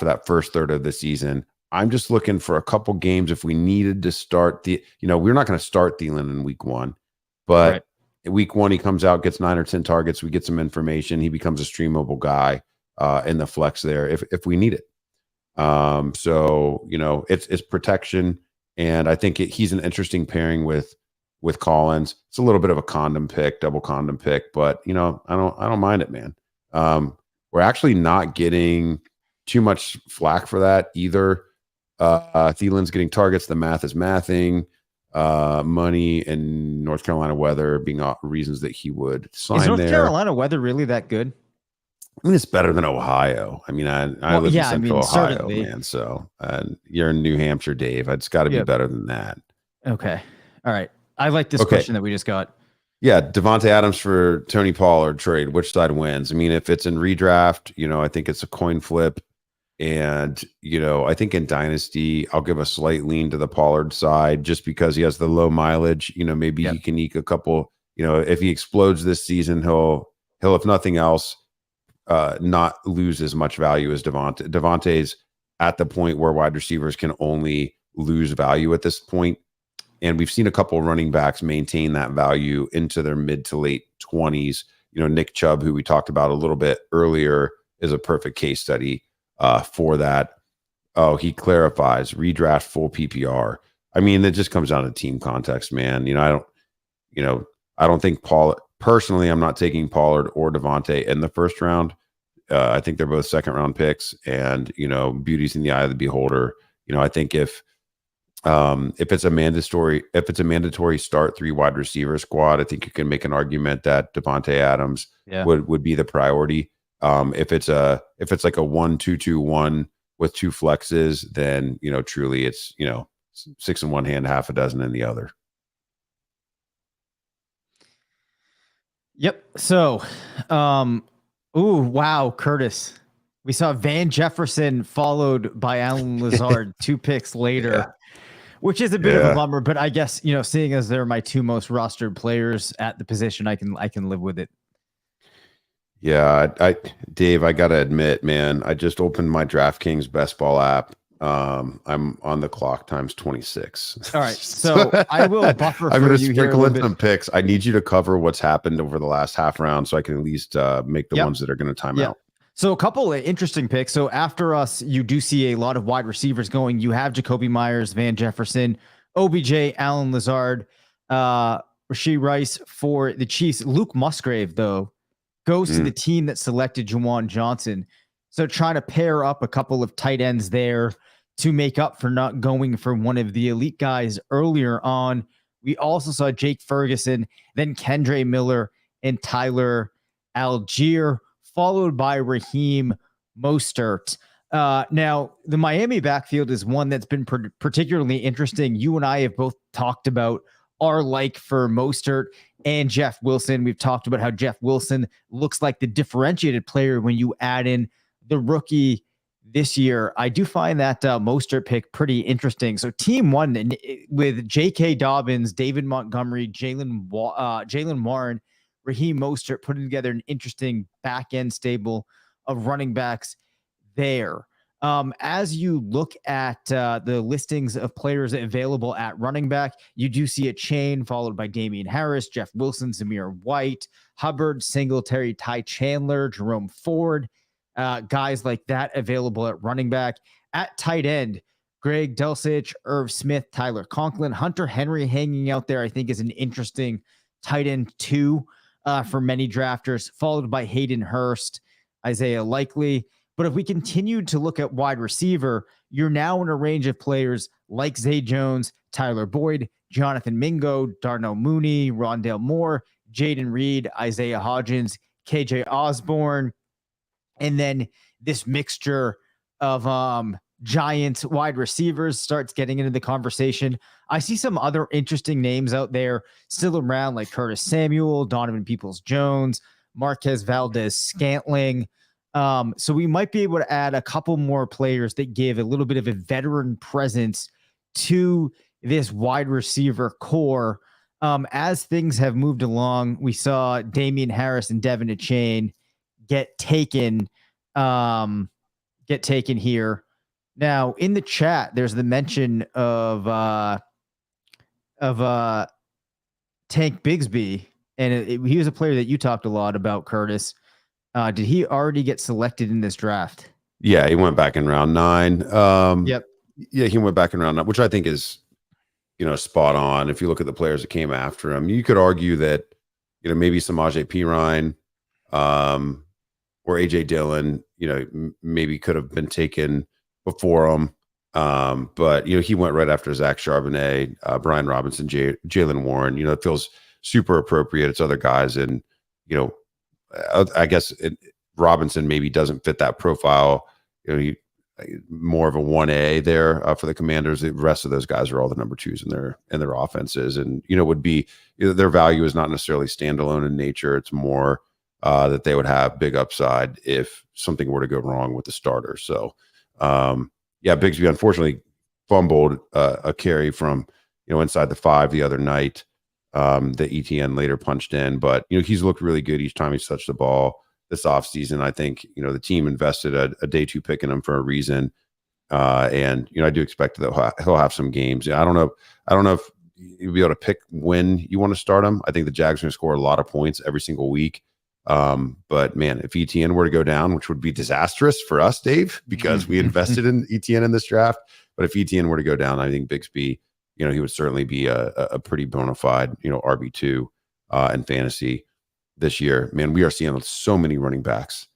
that first third of the season. I'm just looking for a couple games if we needed to start we're not going to start Thielen in week 1, but week 1, he comes out, gets 9 or 10 targets. We get some information. He becomes a streamable guy in the flex there if we need it. So, it's protection. And I think he's an interesting pairing with Collins. It's a little bit of a double condom pick, but I don't mind it, man. We're actually not getting too much flack for that either. Thielen's getting targets. The math is mathing. Money and North Carolina weather being reasons that he would sign there. Is North Carolina weather really that good? I mean, it's better than Ohio. I mean, I live in Central Ohio, certainly. Man. So you're in New Hampshire, Dave. It's got to be better than that. Okay. All right. I like this question that we just got. Yeah, Devontae Adams for Tony Pollard trade. Which side wins? I mean, if it's in redraft, I think it's a coin flip. And, I think in Dynasty, I'll give a slight lean to the Pollard side just because he has the low mileage. Maybe he can eke a couple, if he explodes this season, he'll if nothing else, not lose as much value as Devontae. Devontae's at the point where wide receivers can only lose value at this point. And we've seen a couple running backs maintain that value into their mid to late 20s. Nick Chubb, who we talked about a little bit earlier, is a perfect case study for that. Oh, he clarifies redraft full PPR. I mean, it just comes down to team context, man. I don't think Personally, I'm not taking Pollard or Devontae in the first round. I think they're both second round picks, and beauty's in the eye of the beholder. I think if it's a mandatory start 3 wide receiver squad, I think you can make an argument that Devontae Adams would be the priority. If it's like a 1-2-2-1 with 2 flexes, then truly it's 6 in one hand, half a dozen in the other. Yep. So, ooh, wow, Curtis. We saw Van Jefferson followed by Alan Lazard 2 picks later, which is a bit of a bummer. But I guess seeing as they're my 2 most rostered players at the position, I can live with it. Yeah, Dave, I gotta admit, man, I just opened my DraftKings Best Ball app. I'm on the clock times 26. All right, so I will buffer. I'm going to sprinkle in some picks. I need you to cover what's happened over the last half round, so I can at least make the ones that are going to time out. So a couple of interesting picks. So after us, you do see a lot of wide receivers going. You have Jacoby Myers, Van Jefferson, OBJ, Alan Lazard, Rashee Rice for the Chiefs. Luke Musgrave, though, goes to the team that selected Juwan Johnson. So trying to pair up a couple of tight ends there to make up for not going for one of the elite guys earlier on. We also saw Jake Ferguson, then Kendre Miller and Tyler Algier, followed by Raheem Mostert. Now, the Miami backfield is one that's been particularly interesting. You and I have both talked about our like for Mostert and Jeff Wilson. We've talked about how Jeff Wilson looks like the differentiated player when you add in the rookie this year. I do find that Mostert pick pretty interesting. So team 1 with J.K. Dobbins, David Montgomery, Jalen Warren, Raheem Mostert, putting together an interesting back end stable of running backs there. As you look at the listings of players available at running back, you do see a chain followed by Damian Harris, Jeff Wilson, Zamir White, Hubbard, Singletary, Ty Chandler, Jerome Ford, guys like that available at running back. At tight end, Greg Dulcich, Irv Smith, Tyler Conklin, Hunter Henry hanging out there, I think is an interesting tight end 2 for many drafters, followed by Hayden Hurst, Isaiah Likely. But if we continue to look at wide receiver, you're now in a range of players like Zay Jones, Tyler Boyd, Jonathan Mingo, Darnell Mooney, Rondale Moore, Jaden Reed, Isaiah Hodgins, KJ Osborne, and then this mixture of giant wide receivers starts getting into the conversation. I see some other interesting names out there still around, like Curtis Samuel, Donovan Peoples-Jones, Marquez Valdez-Scantling. So we might be able to add a couple more players that give a little bit of a veteran presence to this wide receiver core. As things have moved along, we saw Damian Harris and Devin Achane get taken here. Now in the chat, there's the mention of Tank Bigsby, and he was a player that you talked a lot about, Curtis. Did he already get selected in this draft? Yeah, he went back in round 9. Yep. Yeah, he went back in round 9, which I think is, spot on. If you look at the players that came after him, you could argue that, maybe Samaje Perine, or AJ Dillon, maybe could have been taken before him. But, he went right after Zach Charbonnet, Brian Robinson, Jalen Warren. It feels super appropriate. It's other guys. And, I guess Robinson maybe doesn't fit that profile. He more of a 1A there for the Commanders. The rest of those guys are all the number 2s in their offenses, and would be their value is not necessarily standalone in nature. It's more that they would have big upside if something were to go wrong with the starter. So, Bigsby unfortunately fumbled a carry from inside the 5 the other night. That ETN later punched in, but he's looked really good each time he's touched the ball this offseason. I think the team invested a day 2 pick in him for a reason, and I do expect that he'll have some games. I don't know if you'll be able to pick when you want to start him. I think the Jags are going to score a lot of points every single week, but man, if ETN were to go down, which would be disastrous for us, Dave, because we invested in ETN in this draft, but if ETN were to go down, I think Bigsby, he would certainly be a pretty bona fide, RB2 in fantasy. this year. Man, we are seeing so many running backs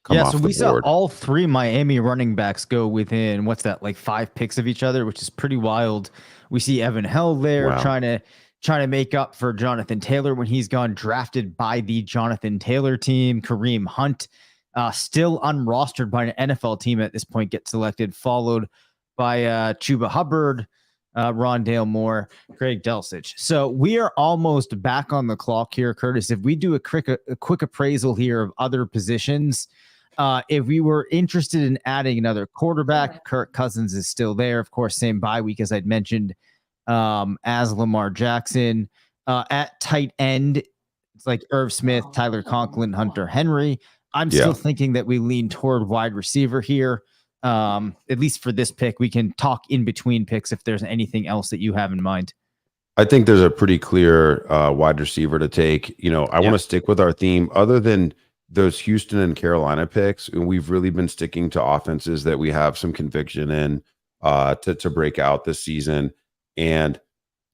come Yeah, off so the we saw board. all three Miami running backs go within what's that, like 5 picks of each other, which is pretty wild. We see Evan Hell there Wow. trying to make up for Jonathan Taylor when he's gone drafted by the Jonathan Taylor team. Kareem Hunt, still unrostered by an NFL team at this point, gets selected, followed by Chuba Hubbard, Rondale Moore, Greg Dulcich. So we are almost back on the clock here, Curtis. If we do a quick appraisal here of other positions, if we were interested in adding another quarterback, Kirk Cousins is still there. Of course, same bye week as I'd mentioned, as Lamar Jackson. At tight end, it's like Irv Smith, Tyler Conklin, Hunter Henry. I'm still thinking that we lean toward wide receiver here. At least for this pick. We can talk in between picks if there's anything else that you have in mind. I think there's a pretty clear wide receiver to take. I want to stick with our theme. Other than those Houston and Carolina picks, and we've really been sticking to offenses that we have some conviction in to break out this season. And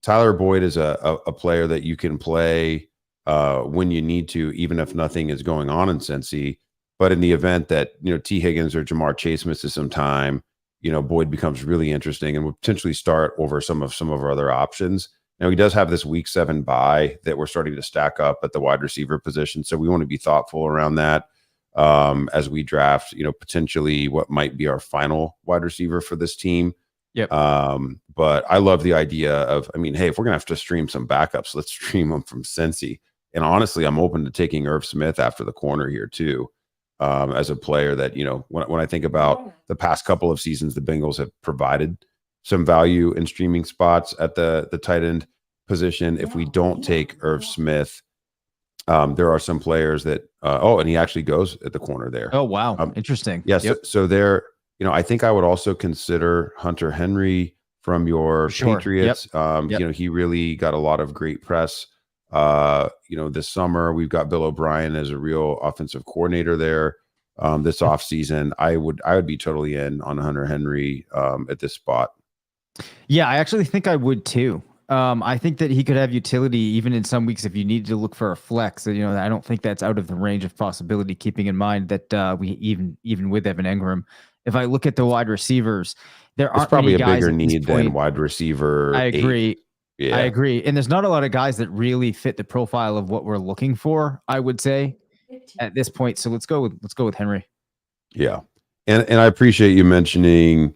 Tyler Boyd is a player that you can play when you need to, even if nothing is going on in Cincy. But in the event that, T. Higgins or Jamar Chase misses some time, Boyd becomes really interesting and will potentially start over some of our other options. Now, he does have this week 7 bye that we're starting to stack up at the wide receiver position. So we want to be thoughtful around that as we draft, potentially what might be our final wide receiver for this team. Yep. But I love the idea of, hey, if we're going to have to stream some backups, let's stream them from Cincy. And honestly, I'm open to taking Irv Smith after the corner here too. As a player that, when I think about the past couple of seasons, the Bengals have provided some value in streaming spots at the tight end position. If we don't take Irv Smith, there are some players that, and he actually goes at the corner there. Oh, wow. Interesting. Yes. Yeah, so there, I think I would also consider Hunter Henry from your Patriots. He really got a lot of great press. This summer we've got Bill O'Brien as a real offensive coordinator there. This offseason, I would be totally in on Hunter Henry at this spot. Yeah, I actually think I would too. I think that he could have utility even in some weeks if you needed to look for a flex. I don't think that's out of the range of possibility, keeping in mind that we even with Evan Engram, if I look at the wide receivers, there aren't probably many a bigger need than wide receiver. I agree. 8. Yeah. I agree. And there's not a lot of guys that really fit the profile of what we're looking for, I would say, at this point. So let's go with Henry. Yeah. And I appreciate you mentioning,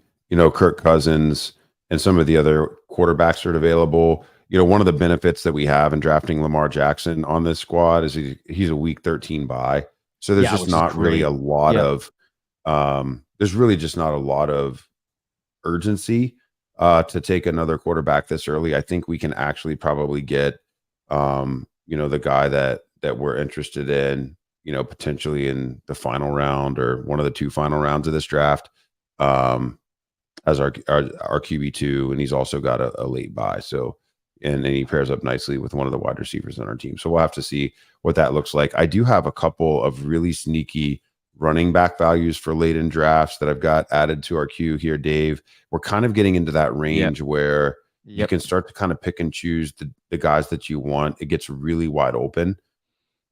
Kirk Cousins and some of the other quarterbacks that are available. One of the benefits that we have in drafting Lamar Jackson on this squad is he's a week 13 bye. So there's just not really a lot of there's really just not a lot of urgency to take another quarterback this early. I think we can actually probably get, the guy that we're interested in, potentially in the final round or one of the 2 final rounds of this draft as our QB2. And he's also got a late bye. So, and he pairs up nicely with one of the wide receivers on our team. So we'll have to see what that looks like. I do have a couple of really sneaky running back values for late in drafts that I've got added to our queue here, Dave. We're kind of getting into that range where you can start to kind of pick and choose the guys that you want. It gets really wide open.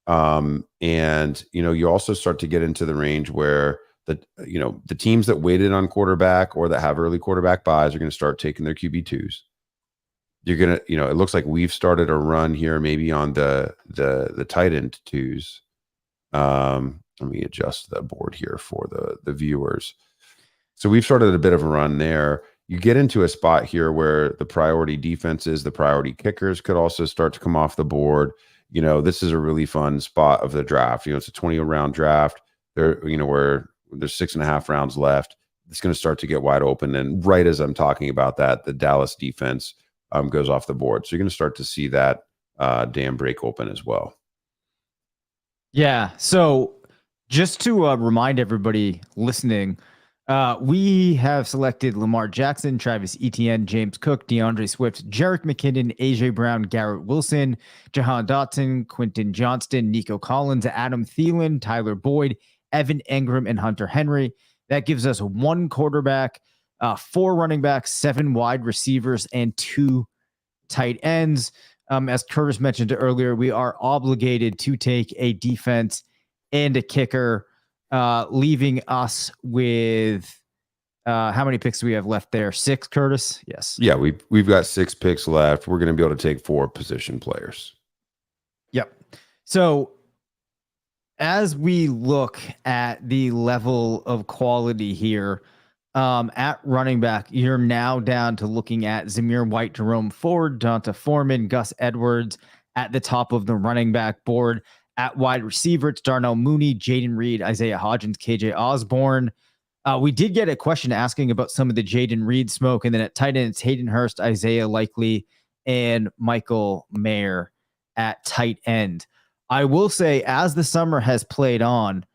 And you also start to get into the range where the teams that waited on quarterback or that have early quarterback buys are going to start taking their QB2s. You're going to, it looks like we've started a run here, maybe on the tight end 2s. Let me adjust the board here for the viewers. So we've started a bit of a run there. You get into a spot here where the priority defenses, the priority kickers could also start to come off the board. This is a really fun spot of the draft. It's a 20-round draft. There, where there's 6.5 rounds left. It's going to start to get wide open. And right as I'm talking about that, the Dallas defense goes off the board. So you're going to start to see that dam break open as well. Yeah. So just to remind everybody listening, we have selected Lamar Jackson, Travis Etienne, James Cook, DeAndre Swift, Jerick McKinnon, AJ Brown, Garrett Wilson, Jahan Dotson, Quentin Johnston, Nico Collins, Adam Thielen, Tyler Boyd, Evan Engram, and Hunter Henry. That gives us 1 quarterback, 4 running backs, 7 wide receivers, and 2 tight ends. As Curtis mentioned earlier, we are obligated to take a defense and a kicker, leaving us with how many picks do we have left there? 6, Curtis? Yes. Yeah, we've got 6 picks left. We're going to be able to take 4 position players. Yep. So as we look at the level of quality here, at running back, you're now down to looking at Zamir White, Jerome Ford, Donta Foreman, Gus Edwards at the top of the running back board. At wide receiver, it's Darnell Mooney, Jaden Reed, Isaiah Hodgins, KJ Osborne. We did get a question asking about some of the Jaden Reed smoke, and then at tight end, it's Hayden Hurst, Isaiah Likely, and Michael Mayer at tight end. I will say, as the summer has played on,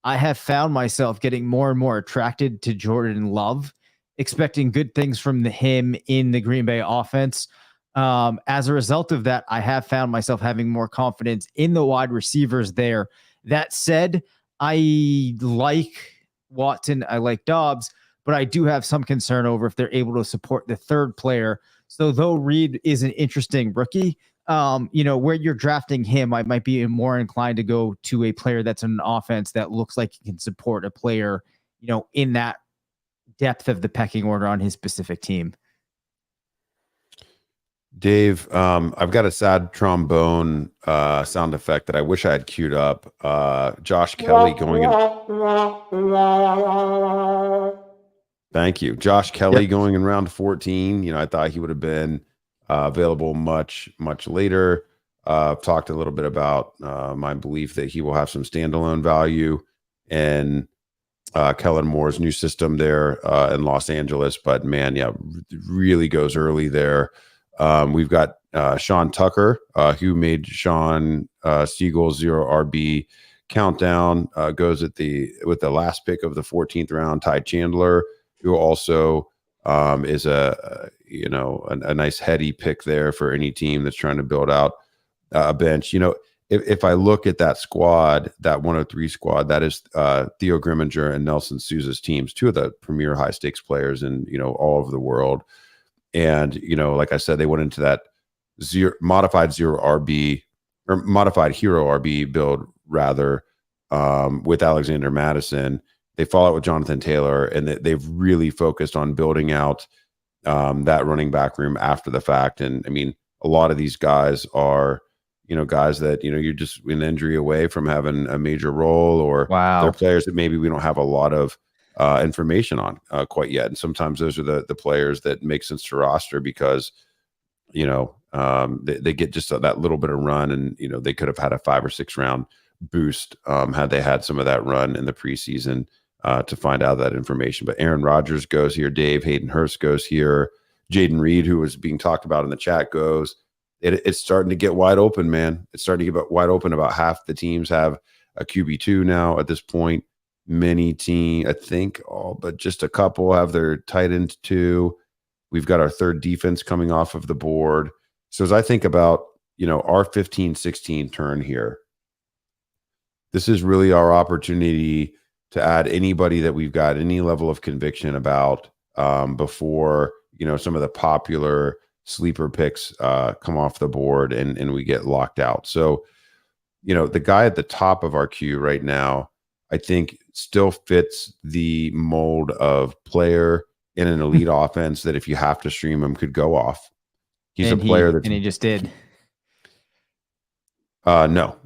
I have found myself getting more and more attracted to Jordan Love, expecting good things from him in the Green Bay offense. As a result of that, I have found myself having more confidence in the wide receivers there. That said, I like Watson, I like Dobbs, but I do have some concern over if they're able to support the third player. So though Reed is an interesting rookie, where you're drafting him, I might be more inclined to go to a player that's in an offense that looks like he can support a player, in that depth of the pecking order on his specific team. Dave, I've got a sad trombone sound effect that I wish I had queued up. Josh Kelly going in. Thank you. Josh Kelly going in round 14. I thought he would have been available much, much later. Talked a little bit about my belief that he will have some standalone value and Kellen Moore's new system there in Los Angeles. But man, really goes early there. We've got Sean Tucker, who made Sean Siegel's 0 RB countdown, goes with the last pick of the 14th round. Ty Chandler, who also is a nice heady pick there for any team that's trying to build out a bench. If I look at that squad, that 103 squad, that is Theo Grimminger and Nelson Sousa's teams, 2 of the premier high stakes players in all over the world. And like I said, they went into that modified 0 RB or modified hero RB build rather with Alexander Madison. They follow it with Jonathan Taylor, and they've really focused on building out that running back room after the fact. And I mean, a lot of these guys are, guys that, you're just an injury away from having a major role, or they're players that maybe we don't have a lot of information on quite yet. And sometimes those are the players that make sense to roster because, they get just that little bit of run, and, they could have had a 5 or 6 round boost had they had some of that run in the preseason to find out that information. But Aaron Rodgers goes here. Dave, Hayden Hurst goes here. Jaden Reed, who was being talked about in the chat, goes. It's starting to get wide open, man. It's starting to get wide open. About half the teams have a QB2 now at this point. Many teams, I think all but just a couple, have their tight end 2. We've got our third defense coming off of the board. So as I think about, our 15-16 turn here, this is really our opportunity to add anybody that we've got any level of conviction about before, some of the popular sleeper picks come off the board and we get locked out. So, the guy at the top of our queue right now, I think still fits the mold of player in an elite offense that if you have to stream him could go off. He's a player that's... And he just did. No.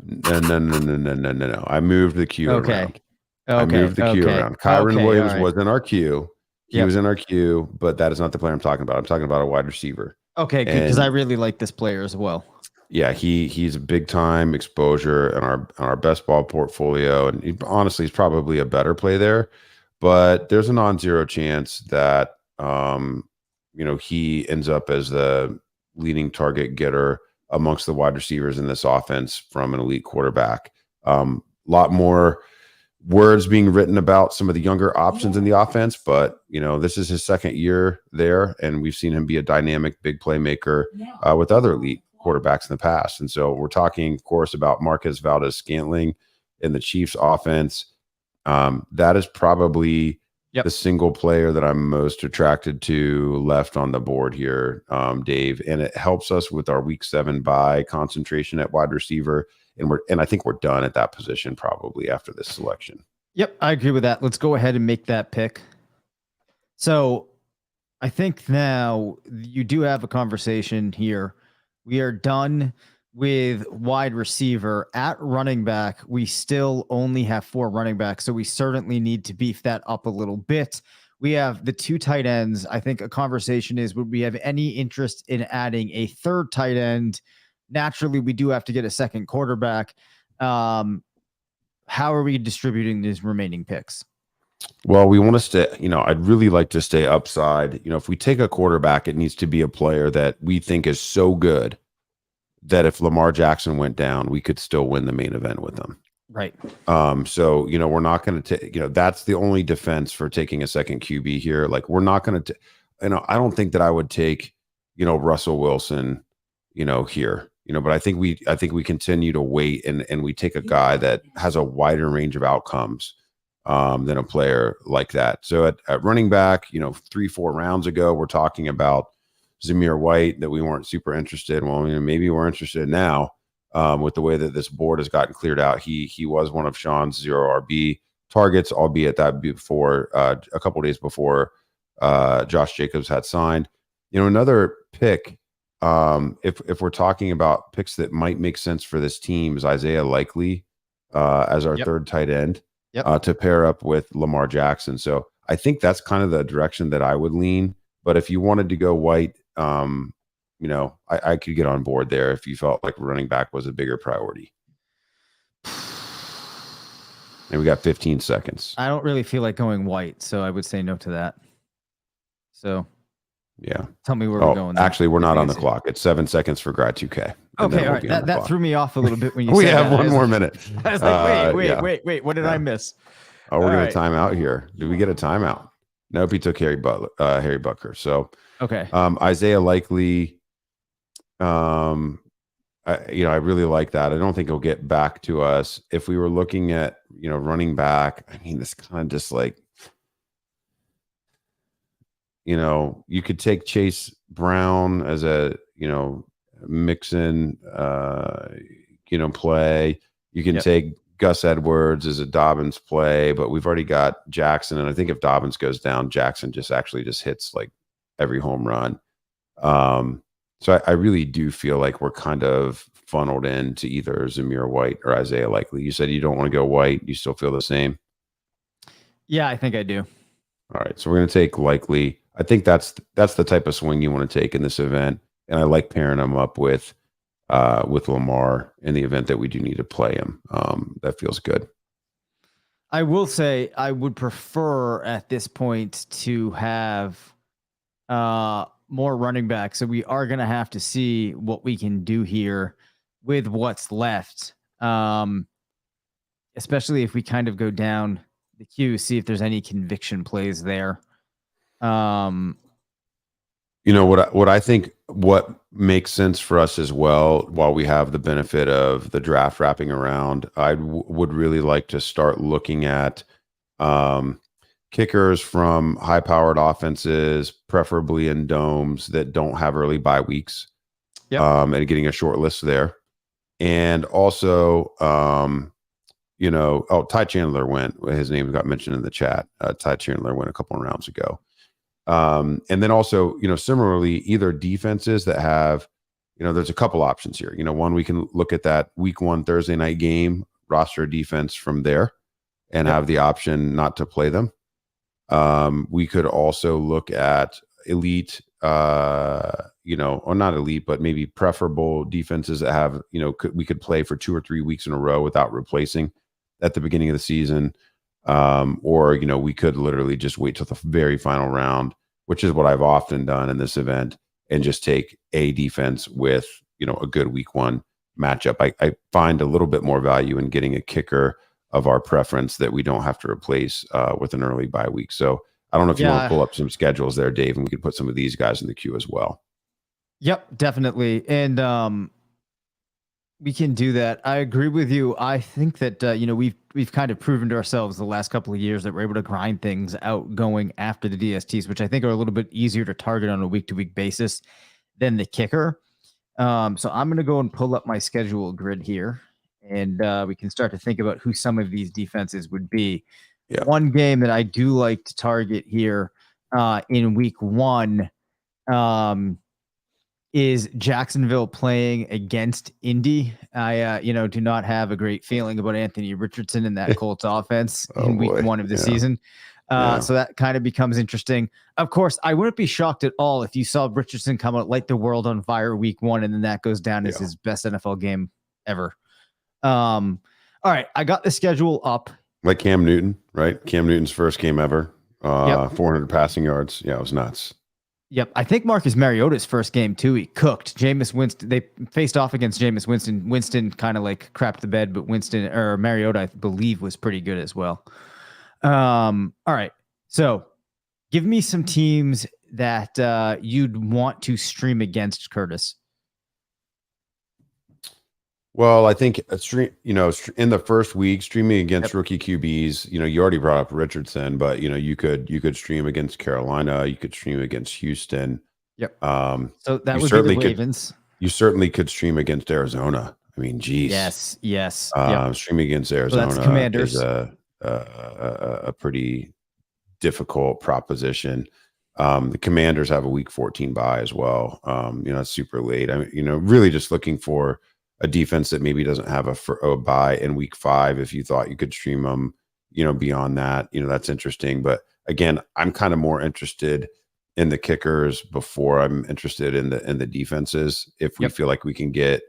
I moved the queue around. I moved the queue around. Kyron Williams was in our queue. He was in our queue, but that is not the player I'm talking about. I'm talking about a wide receiver. Okay, good, because I really like this player as well. Yeah, he's a big time exposure in our best ball portfolio, and honestly, he's probably a better play there. But there's a non-zero chance that he ends up as the leading target getter amongst the wide receivers in this offense from an elite quarterback. Lot more words being written about some of the younger options in the offense, but this is his second year there, and we've seen him be a dynamic big playmaker with other elite quarterbacks in the past. And so we're talking, of course, about Marquez Valdez-Scantling in the Chiefs offense. That is probably the single player that I'm most attracted to left on the board here, Dave, and it helps us with our week 7 bye concentration at wide receiver. And I think we're done at that position probably after this selection. Yep, I agree with that. Let's go ahead and make that pick. So I think now you do have a conversation here. We are done with wide receiver. At running back, we still only have 4 running backs, so we certainly need to beef that up a little bit. We have the 2 tight ends. I think a conversation is, would we have any interest in adding a 3rd tight end? Naturally, we do have to get a 2nd quarterback. How are we distributing these remaining picks? Well, we want to stay, I'd really like to stay upside. If we take a quarterback, it needs to be a player that we think is so good that if Lamar Jackson went down, we could still win the main event with them. Right. So, we're not going to take, that's the only defense for taking a 2nd QB here. Like, we're not going to, I don't think that I would take, Russell Wilson, here, but I think we continue to wait and we take a guy that has a wider range of outcomes than a player like that. So at running back, 3-4 rounds ago, we're talking about Zamir White that we weren't super interested. Well, maybe we're interested now with the way that this board has gotten cleared out. He was one of Sean's 0 RB targets, albeit that before a couple of days before Josh Jacobs had signed. Another pick, if we're talking about picks that might make sense for this team, is Isaiah Likely as our 3rd tight end. To pair up with Lamar Jackson. So I think that's kind of the direction that I would lean. But if you wanted to go White, I could get on board there if you felt like running back was a bigger priority. And we got 15 seconds. I don't really feel like going White, so I would say no to that. So yeah, tell me where we're going. Actually, we're not on the clock. It's 7 seconds for Grad 2K. Okay, all right. That threw me off a little bit when you said we have that. one more minute. I was like, wait. What did I miss? Oh, we're going to time out here. Did we get a timeout? Nope, he took Harry Butker. So okay. Isaiah Likely, I really like that. I don't think he'll get back to us. If we were looking at, running back, this kind of just like, you could take Chase Brown as a, Mixon, play. You can take Gus Edwards as a Dobbins play, but we've already got Jackson. And I think if Dobbins goes down, Jackson just hits like every home run. So I really do feel like we're kind of funneled into either Zamir White or Isaiah Likely. You said you don't want to go White. You still feel the same? Yeah, I think I do. All right. So we're going to take Likely. I think that's the type of swing you want to take in this event. And I like pairing him up with Lamar in the event that we do need to play him. That feels good. I will say I would prefer at this point to have more running backs. So we are going to have to see what we can do here with what's left. Especially if we kind of go down the queue, see if there's any conviction plays there. What I think what makes sense for us as well, while we have the benefit of the draft wrapping around, I would really like to start looking at kickers from high-powered offenses, preferably in domes that don't have early bye weeks, and getting a short list there. And also, Ty Chandler went. His name got mentioned in the chat. Ty Chandler went a couple of rounds ago. And then also, similarly, either defenses that have, there's a couple options here. One, we can look at that week 1 Thursday night game, roster defense from there and have the option not to play them. We could also look at elite, or not elite, but maybe preferable defenses that have, we could play for 2 or 3 weeks in a row without replacing at the beginning of the season. Or we could literally just wait till the very final round, which is what I've often done in this event, and just take a defense with, a good week 1 matchup. I find a little bit more value in getting a kicker of our preference that we don't have to replace with an early bye week. So I don't know if you want to pull up some schedules there, Dave, and we could put some of these guys in the queue as well. Yep, definitely. And We can do that. I agree with you. I think that we've kind of proven to ourselves the last couple of years that we're able to grind things out going after the DSTs, which I think are a little bit easier to target on a week-to-week basis than the kicker. So I'm going to go and pull up my schedule grid here, and we can start to think about who some of these defenses would be. Yeah. One game that I do like to target here in week 1 is Jacksonville playing against Indy. I do not have a great feeling about Anthony Richardson in that Colts offense in week 1 of the season. So that kind of becomes interesting. Of course, I wouldn't be shocked at all if you saw Richardson come out, light the world on fire week 1, and then that goes down as his best NFL game ever. All right, I got the schedule up. Like Cam Newton, right? Cam Newton's first game ever. 400 passing yards. Yeah, it was nuts. Yep. I think Marcus Mariota's first game too, he cooked. Jameis Winston, they faced off against Jameis Winston. Winston kind of like crapped the bed, but Mariota, I believe, was pretty good as well. All right. So give me some teams that you'd want to stream against, Curtis. Well, I think in the first week, streaming against rookie QBs, you already brought up Richardson, but you could stream against Carolina, you could stream against Houston. Yep. So that would be the Ravens. You certainly could stream against Arizona. I mean, geez. Yes. Streaming against Arizona that's Commanders. is a pretty difficult proposition. The Commanders have a week 14 bye as well. It's super late. I mean, really just looking for a defense that maybe doesn't have a bye in week 5. If you thought you could stream them, beyond that, that's interesting. But again, I'm kind of more interested in the kickers before I'm interested in the defenses. If we feel like we can get,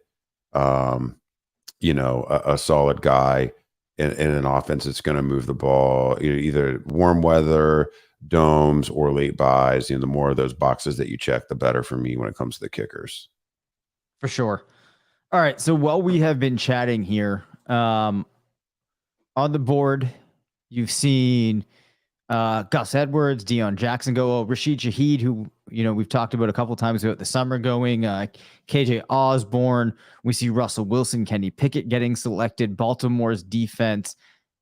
a solid guy in an offense that's going to move the ball, either warm weather, domes, or late buys, the more of those boxes that you check, the better for me when it comes to the kickers. For sure. All right. So while we have been chatting here, on the board, you've seen Gus Edwards, Deion Jackson go, Rashid Shaheed, who, we've talked about a couple times about the summer going, KJ Osborne. We see Russell Wilson, Kenny Pickett getting selected. Baltimore's defense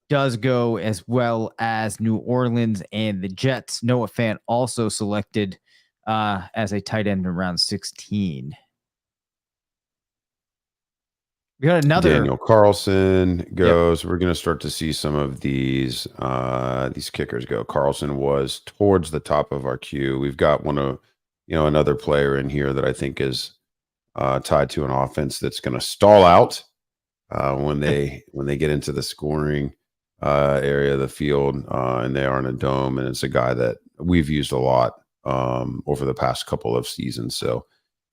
does go, as well as New Orleans and the Jets. Noah Fant also selected as a tight end in round 16. We got another Daniel Carlson goes. Yep. We're going to start to see some of these kickers go. Carlson was towards the top of our queue. We've got another player in here that I think is tied to an offense that's going to stall out when they get into the scoring area of the field, and they are in a dome. And it's a guy that we've used a lot over the past couple of seasons. So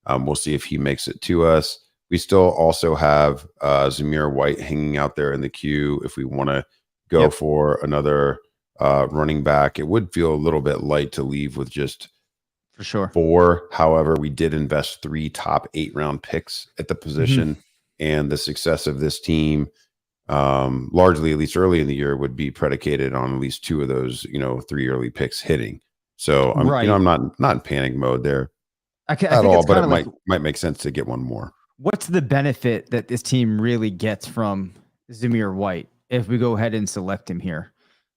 we'll see if he makes it to us. We still also have Zamir White hanging out there in the queue. If we want to go for another running back, it would feel a little bit light to leave with just for sure 4. However, we did invest 3 top 8 round picks at the position, and the success of this team, largely, at least early in the year, would be predicated on at least 2 of those, 3 early picks hitting. So I'm not in panic mode there at all, but it might make sense to get one more. What's the benefit that this team really gets from Zamir White if we go ahead and select him here?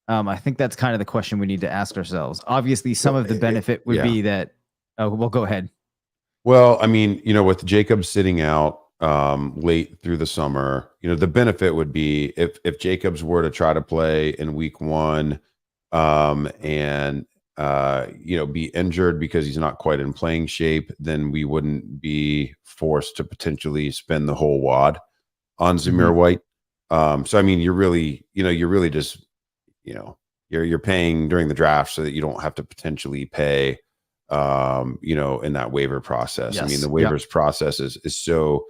I think that's kind of the question we need to ask ourselves. Obviously, some of the benefit would be that. Well, go ahead. Well, I mean, with Jacobs sitting out late through the summer, the benefit would be if Jacobs were to try to play in week 1, and be injured because he's not quite in playing shape, then we wouldn't be forced to potentially spend the whole wad on Zamir White. So, I mean, you're really just, you're paying during the draft so that you don't have to potentially pay, in that waiver process. Yes. I mean, the waivers process is so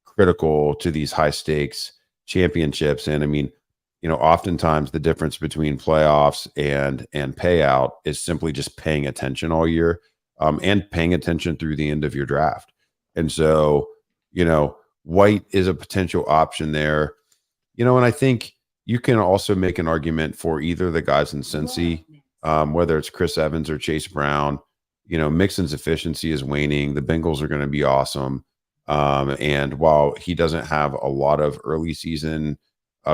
critical to these high stakes championships. And I mean, oftentimes the difference between playoffs and payout is simply just paying attention all year, and paying attention through the end of your draft. And so, White is a potential option there, and I think you can also make an argument for either the guys in Cincy, whether it's Chris Evans or Chase Brown. Mixon's efficiency is waning. The Bengals are going to be awesome. And while he doesn't have a lot of early season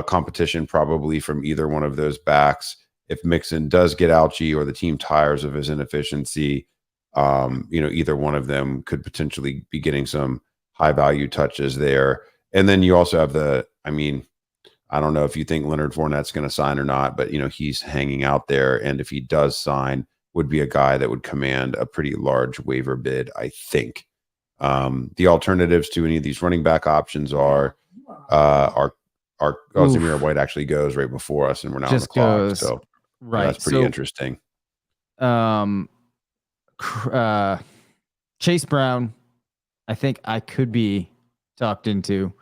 competition, probably from either one of those backs, if Mixon does get ouchy or the team tires of his inefficiency, either one of them could potentially be getting some high value touches there. And then you also have I don't know if you think Leonard Fournette's going to sign or not, but he's hanging out there. And if he does sign, would be a guy that would command a pretty large waiver bid, I think. The alternatives to any of these running back options are Zamir White actually goes right before us, and we're now on the clock. So that's pretty interesting. Chase Brown, I think I could be talked into.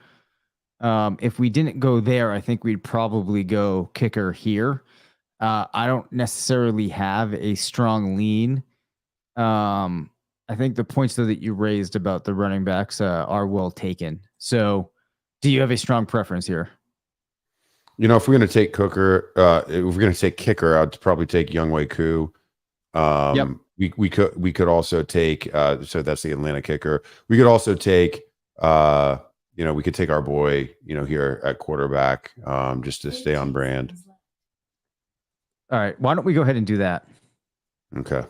If we didn't go there, I think we'd probably go kicker here. I don't necessarily have a strong lean. I think the points though that you raised about the running backs are well taken. So, do you have a strong preference here? If we're going to take kicker, I'd probably take Younghoe Koo. Yep. We could also take so that's the Atlanta kicker. We could also take we could take our boy here at quarterback just to stay on brand. All right, why don't we go ahead and do that? Okay.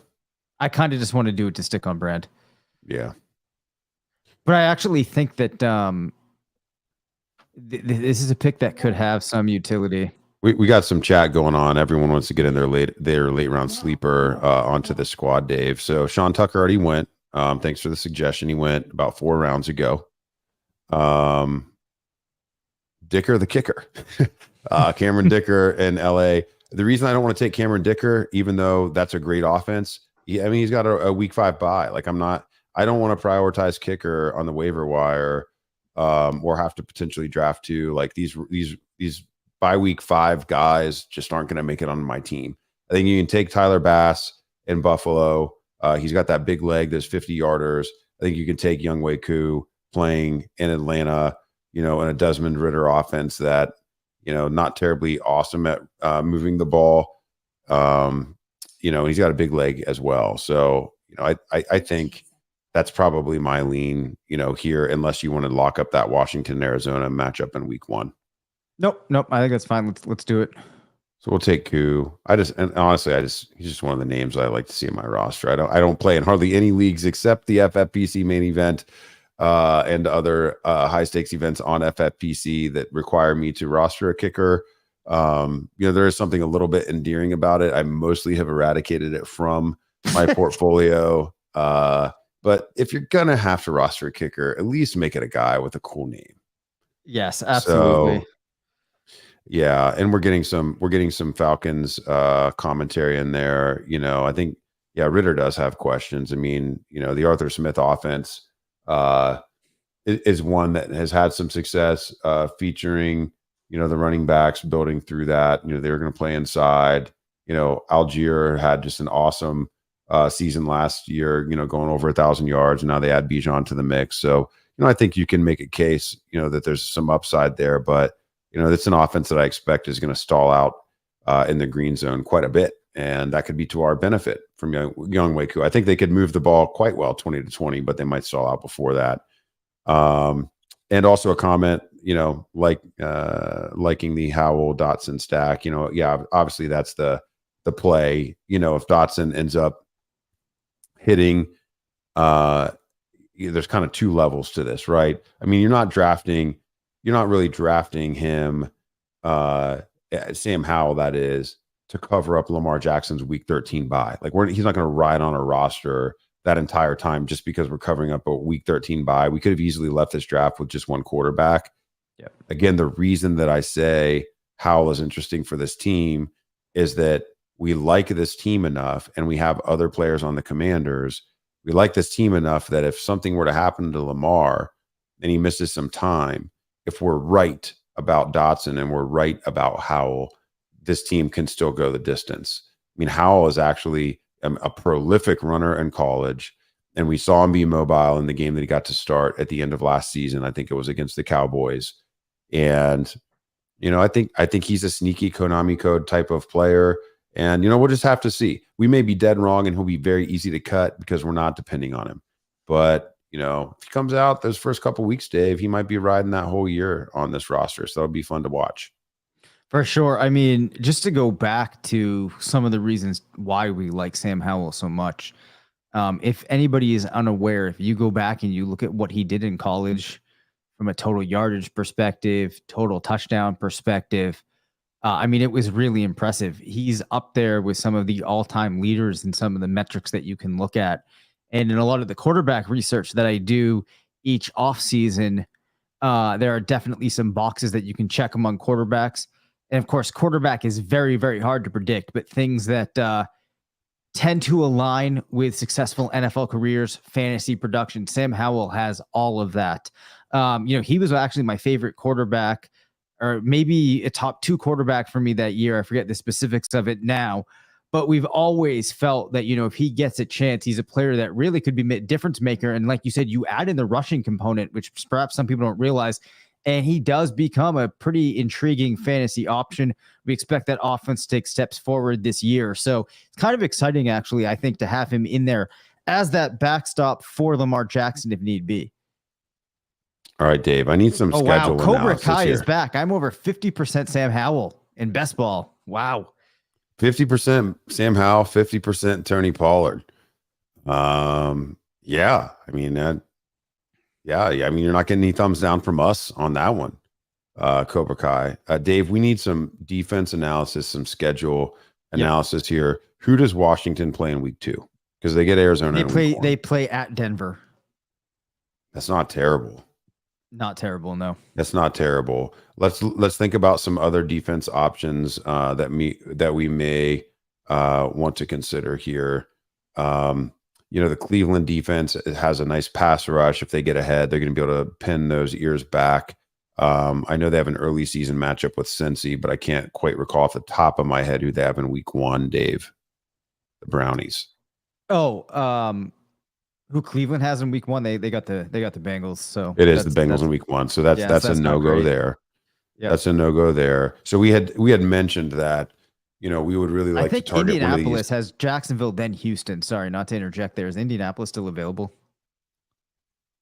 I kind of just want to do it to stick on brand. Yeah. But I actually think that this is a pick that could have some utility. We got some chat going on. Everyone wants to get in their late round sleeper onto the squad, Dave. So Sean Tucker already went. Thanks for the suggestion. He went about 4 rounds ago. Dicker the kicker. Cameron Dicker in LA. The reason I don't want to take Cameron Dicker, even though that's a great offense, he's got a week 5 bye. Like I don't want to prioritize kicker on the waiver wire, or have to potentially draft 2. Like these by week 5 guys just aren't going to make it on my team. I think you can take Tyler Bass in Buffalo. He's got that big leg, those 50-yarders. I think you can take Younghoe Koo playing in Atlanta, in a Desmond Ridder offense that, not terribly awesome at moving the ball. He's got a big leg as well. So, I think that's probably my lean, here, unless you want to lock up that Washington-Arizona matchup in week 1. Nope. I think that's fine. Let's do it. So we'll take Koo. Honestly, he's just one of the names I like to see in my roster. I don't play in hardly any leagues except the FFPC Main Event and other high stakes events on FFPC that require me to roster a kicker. There is something a little bit endearing about it. I mostly have eradicated it from my portfolio. But if you're gonna have to roster a kicker, at least make it a guy with a cool name. Yes, absolutely. So, yeah, and we're getting some Falcons commentary in there. I think Ridder does have questions. The Arthur Smith offense is one that has had some success featuring the running backs building through that. They're going to play inside. Algier had just an awesome season last year, going over 1,000 yards, and now they add Bijan to the mix. So, I think you can make a case, that there's some upside there, but it's an offense that I expect is going to stall out in the green zone quite a bit, and that could be to our benefit from Younghoe Koo. I think they could move the ball quite well, 20-20, but they might stall out before that. And also a comment, liking the Howell Dotson stack. Obviously that's the play. If Dotson ends up hitting, there's kind of 2 levels to this, right? You're not really drafting him, Sam Howell, that is, to cover up Lamar Jackson's week 13 bye. Like he's not going to ride on a roster that entire time just because we're covering up a week 13 bye. We could have easily left this draft with just one quarterback. Yep. Again, the reason that I say Howell is interesting for this team is that we like this team enough, and we have other players on the Commanders. We like this team enough that if something were to happen to Lamar and he misses some time, if we're right about Dotson and we're right about Howell, this team can still go the distance. Howell is actually a prolific runner in college, and we saw him be mobile in the game that he got to start at the end of last season. I think it was against the Cowboys. And, I think he's a sneaky Konami code type of player. And, we'll just have to see. We may be dead wrong, and he'll be very easy to cut because we're not depending on him. But, if he comes out those first couple weeks, Dave, he might be riding that whole year on this roster. So that'll be fun to watch. For sure. I mean, just to go back to some of the reasons why we like Sam Howell so much. If anybody is unaware, if you go back and you look at what he did in college from a total yardage perspective, total touchdown perspective, I mean, it was really impressive. He's up there with some of the all-time leaders in some of the metrics that you can look at. And in a lot of the quarterback research that I do each offseason, there are definitely some boxes that you can check among quarterbacks. And of course, quarterback is very, very hard to predict, but things that tend to align with successful NFL careers, fantasy production. Sam Howell has all of that. He was actually my favorite quarterback, or maybe a top 2 quarterback for me that year. I forget the specifics of it now, but we've always felt that, if he gets a chance, he's a player that really could be a difference maker. And like you said, you add in the rushing component, which perhaps some people don't realize, and he does become a pretty intriguing fantasy option. We expect that offense to take steps forward this year. So it's kind of exciting, actually, I think, to have him in there as that backstop for Lamar Jackson if need be. All right, Dave, I need some schedule Cobra analysis Kai here. is back. I'm over 50% Sam Howell in best ball. Wow. 50% Sam Howell, 50% Tony Pollard. Yeah, I mean, you're not getting any thumbs down from us on that one, Cobra Kai. Dave, we need some defense analysis, some schedule analysis here. Who does Washington play in week 2? Because they get Arizona. They play at Denver. That's not terrible. Not terrible, no. That's not terrible. Let's think about some other defense options that we may want to consider here. The Cleveland defense has a nice pass rush. If they get ahead, they're going to be able to pin those ears back. I know they have an early season matchup with Cincy, but I can't quite recall off the top of my head who they have in week 1, Dave. The Brownies. Who Cleveland has in week 1? They got the Bengals. So it is the Bengals in week 1. So that's a no-go there. Yeah. That's a no-go there. So we had mentioned that, we would really like to target Indianapolis has Jacksonville, then Houston. Sorry, not to interject there. Is Indianapolis still available?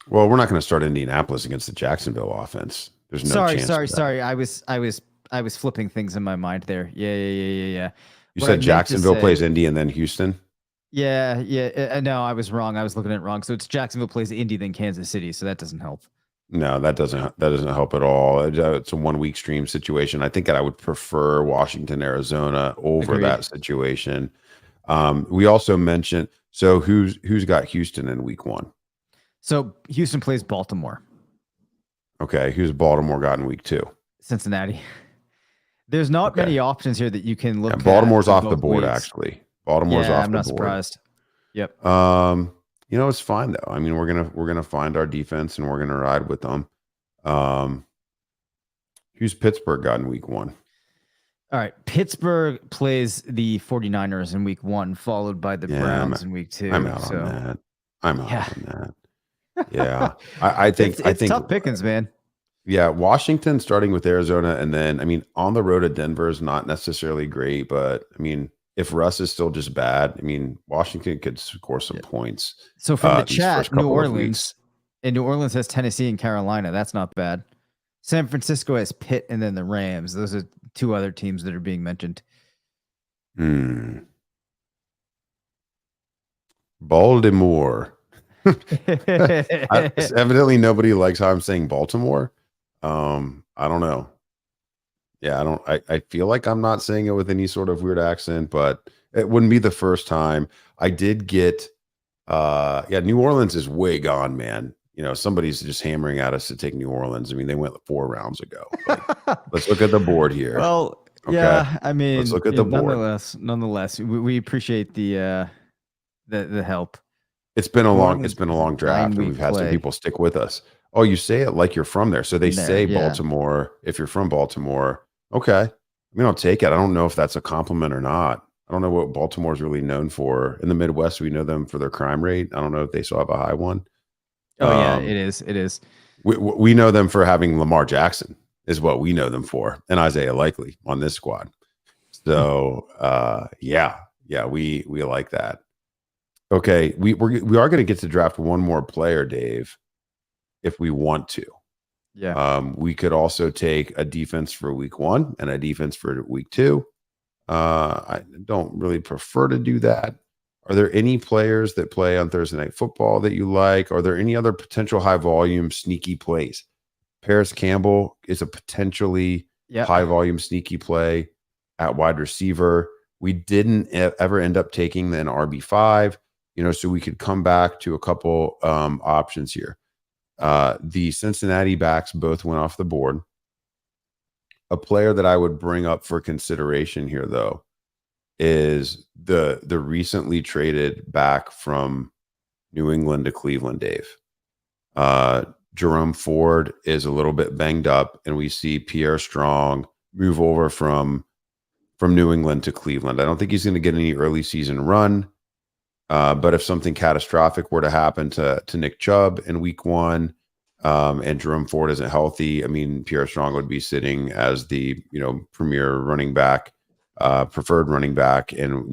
Well, we're not going to start Indianapolis against the Jacksonville offense. There's no chance. Sorry. I was flipping things in my mind there. Yeah. You said Jacksonville plays Indy and then Houston? Yeah. No, I was wrong. I was looking at it wrong. So it's Jacksonville plays Indy, then Kansas City. So that doesn't help. No, that doesn't help at all. It's a 1-week stream situation. I think that I would prefer Washington, Arizona over Agreed. That situation. We also mentioned, so who's got Houston in week 1? So Houston plays Baltimore. Okay, who's Baltimore got in week 2? Cincinnati. There's not many options here that you can look at. Baltimore's off the board, actually. Baltimore's off the board. I'm not surprised. Yep. It's fine though. I mean, we're gonna find our defense and we're gonna ride with them. Who's Pittsburgh got in week 1? All right. Pittsburgh plays the 49ers in week 1, followed by the Browns in week 2. I'm out on that. I'm out on that. Yeah. I think it's tough pickings, man. Yeah, Washington starting with Arizona, and then on the road at Denver is not necessarily great, but if Russ is still just bad, Washington could score some points. So from the chat, New Orleans has Tennessee and Carolina. That's not bad. San Francisco has Pitt and then the Rams. Those are 2 other teams that are being mentioned. Baltimore. Evidently nobody likes how I'm saying Baltimore. I don't know. Yeah, I feel like I'm not saying it with any sort of weird accent, but it wouldn't be the first time. I did get New Orleans is way gone, man. Somebody's just hammering at us to take New Orleans. They went 4 rounds ago. Let's look at the board here. Well, okay. Yeah, let's look at the board. Nonetheless, we appreciate the help. It's been a long draft, and we've had some people stick with us. Oh, you say it like you're from there. So they say Baltimore. If you're from Baltimore, okay. I'll take it. I don't know if that's a compliment or not. I don't know what Baltimore's really known for. In the Midwest, we know them for their crime rate. I don't know if they still have a high one. Oh, yeah, it is. It is. We know them for having Lamar Jackson is what we know them for, and Isaiah Likely on this squad. So, we like that. Okay, we are going to get to draft one more player, Dave, if we want to. Yeah. We could also take a defense for week 1 and a defense for week 2. I don't really prefer to do that. Are there any players that play on Thursday Night Football that you like? Are there any other potential high volume sneaky plays? Paris Campbell is a potentially high volume sneaky play at wide receiver. We didn't ever end up taking an RB5, so we could come back to a couple options here. The Cincinnati backs both went off the board. A player that I would bring up for consideration here, though, is the recently traded back from New England to Cleveland, Dave. Jerome Ford is a little bit banged up, and we see Pierre Strong move over from New England to Cleveland. I don't think he's going to get any early season run, but if something catastrophic were to happen to Nick Chubb in week 1, and Jerome Ford isn't healthy, I mean, Pierre Strong would be sitting as the premier running back, preferred running back, and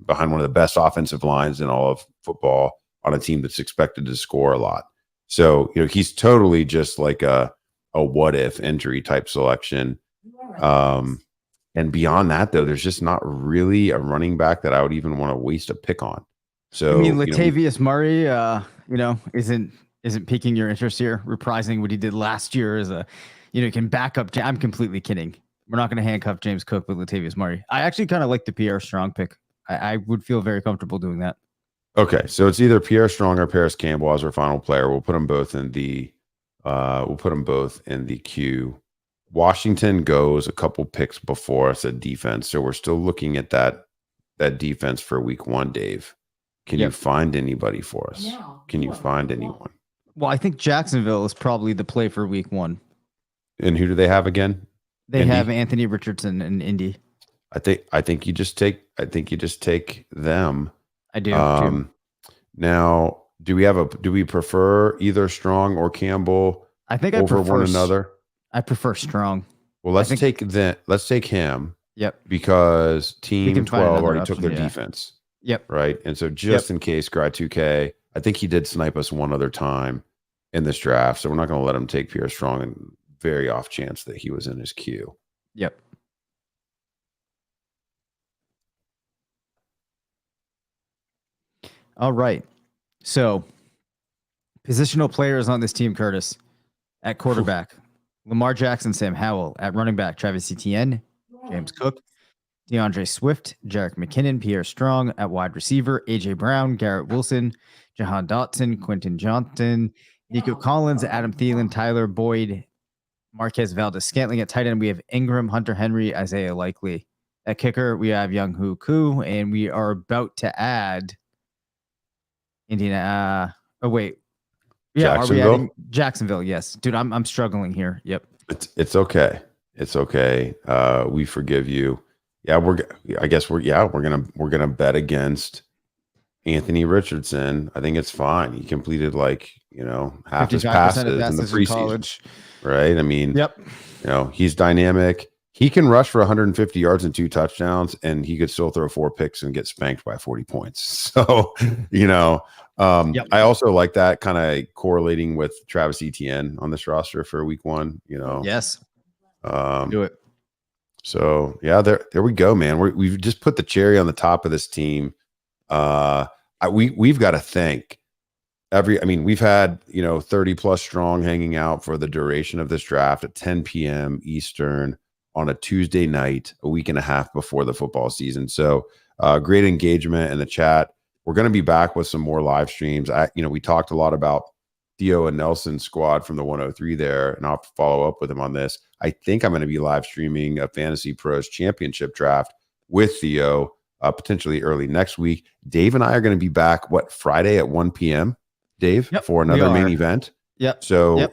behind one of the best offensive lines in all of football on a team that's expected to score a lot. So he's totally just like a what if injury type selection. And beyond that, though, there's just not really a running back that I would even want to waste a pick on. So I mean, Latavius Murray, isn't piquing your interest here, reprising what he did last year as can back up. I'm completely kidding. We're not going to handcuff James Cook with Latavius Murray. I actually kind of like the Pierre Strong pick. I would feel very comfortable doing that. Okay, so it's either Pierre Strong or Paris Campbell as our final player. We'll put them both in the queue. Washington goes a couple picks before us at defense, so we're still looking at that defense for week 1, Dave. Can you find anybody for us? Can you find anyone? Well, I think Jacksonville is probably the play for week 1. And who do they have again? They have Anthony Richardson in Indy. I think you just take them. I do. Too. Now, do we prefer either Strong or Campbell? I think over one another. I prefer Strong. Well, let's take him. Yep. Because Team 12 already took their yeah. defense. Yep. Right. And so just in case, Gry 2K, I think he did snipe us one other time in this draft. So we're not going to let him take Pierre Strong, and very off chance that he was in his queue. Yep. All right. So positional players on this team, Curtis. At quarterback, Lamar Jackson, Sam Howell. At running back, Travis Etienne, James Cook, DeAndre Swift, Jerick McKinnon, Pierre Strong. At wide receiver, A.J. Brown, Garrett Wilson, Jahan Dotson, Quentin Johnson, Nico Collins, Adam Thielen, Tyler Boyd, Marquez Valdez-Scantling. At tight end, we have Ingram, Hunter Henry, Isaiah Likely. At kicker, we have Young-Hoo Koo, and we are about to add Indiana. Yeah, are we adding Jacksonville? Yes, dude, I'm struggling here. Yep, it's okay. It's okay. We forgive you. Yeah, we're gonna bet against Anthony Richardson. I think it's fine. He completed half his passes in the preseason. Right? I mean, yep. He's dynamic. He can rush for 150 yards and 2 touchdowns, and he could still throw 4 picks and get spanked by 40 points. So, I also like that kind of correlating with Travis Etienne on this roster for week 1. Yes. Do it. So yeah, there we go, man. We've just put the cherry on the top of this team. We've got to thank we've had 30 plus strong hanging out for the duration of this draft at 10 p.m. Eastern on a Tuesday night, a week and a half before the football season. So great engagement in the chat. We're going to be back with some more live streams. We talked a lot about Theo and Nelson's squad from the 103 there, and I'll have to follow up with him on this. I think I'm going to be live streaming a Fantasy Pros Championship draft with Theo, potentially early next week. Dave and I are going to be back, Friday at 1 p.m., Dave, for another main event. Yep. So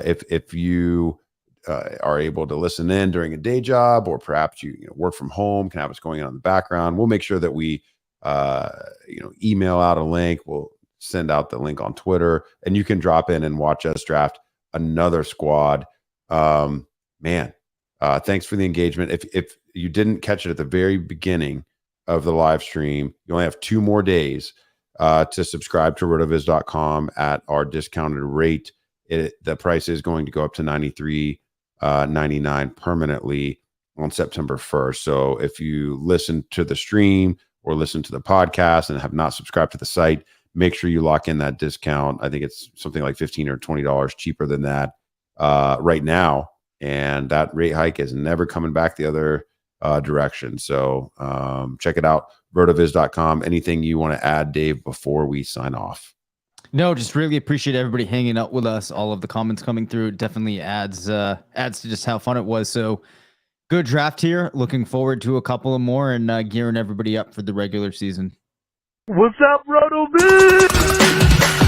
if you are able to listen in during a day job, or perhaps you work from home, can have what's going on in the background, we'll make sure that we email out a link. We'll send out the link on Twitter, and you can drop in and watch us draft another squad. Thanks for the engagement. If you didn't catch it at the very beginning of the live stream, you only have 2 more days to subscribe to rotoviz.com at our discounted rate. The price is going to go up to $93.99 permanently on September 1st. So if you listen to the stream or listen to the podcast and have not subscribed to the site, make sure you lock in that discount. I think it's something like $15 or $20 cheaper than that right now. And that rate hike is never coming back the other direction. So check it out, rotoviz.com. Anything you want to add, Dave, before we sign off? No, just really appreciate everybody hanging out with us. All of the comments coming through definitely adds to just how fun it was. So good draft here. Looking forward to a couple of more and gearing everybody up for the regular season. What's up, RotoViz?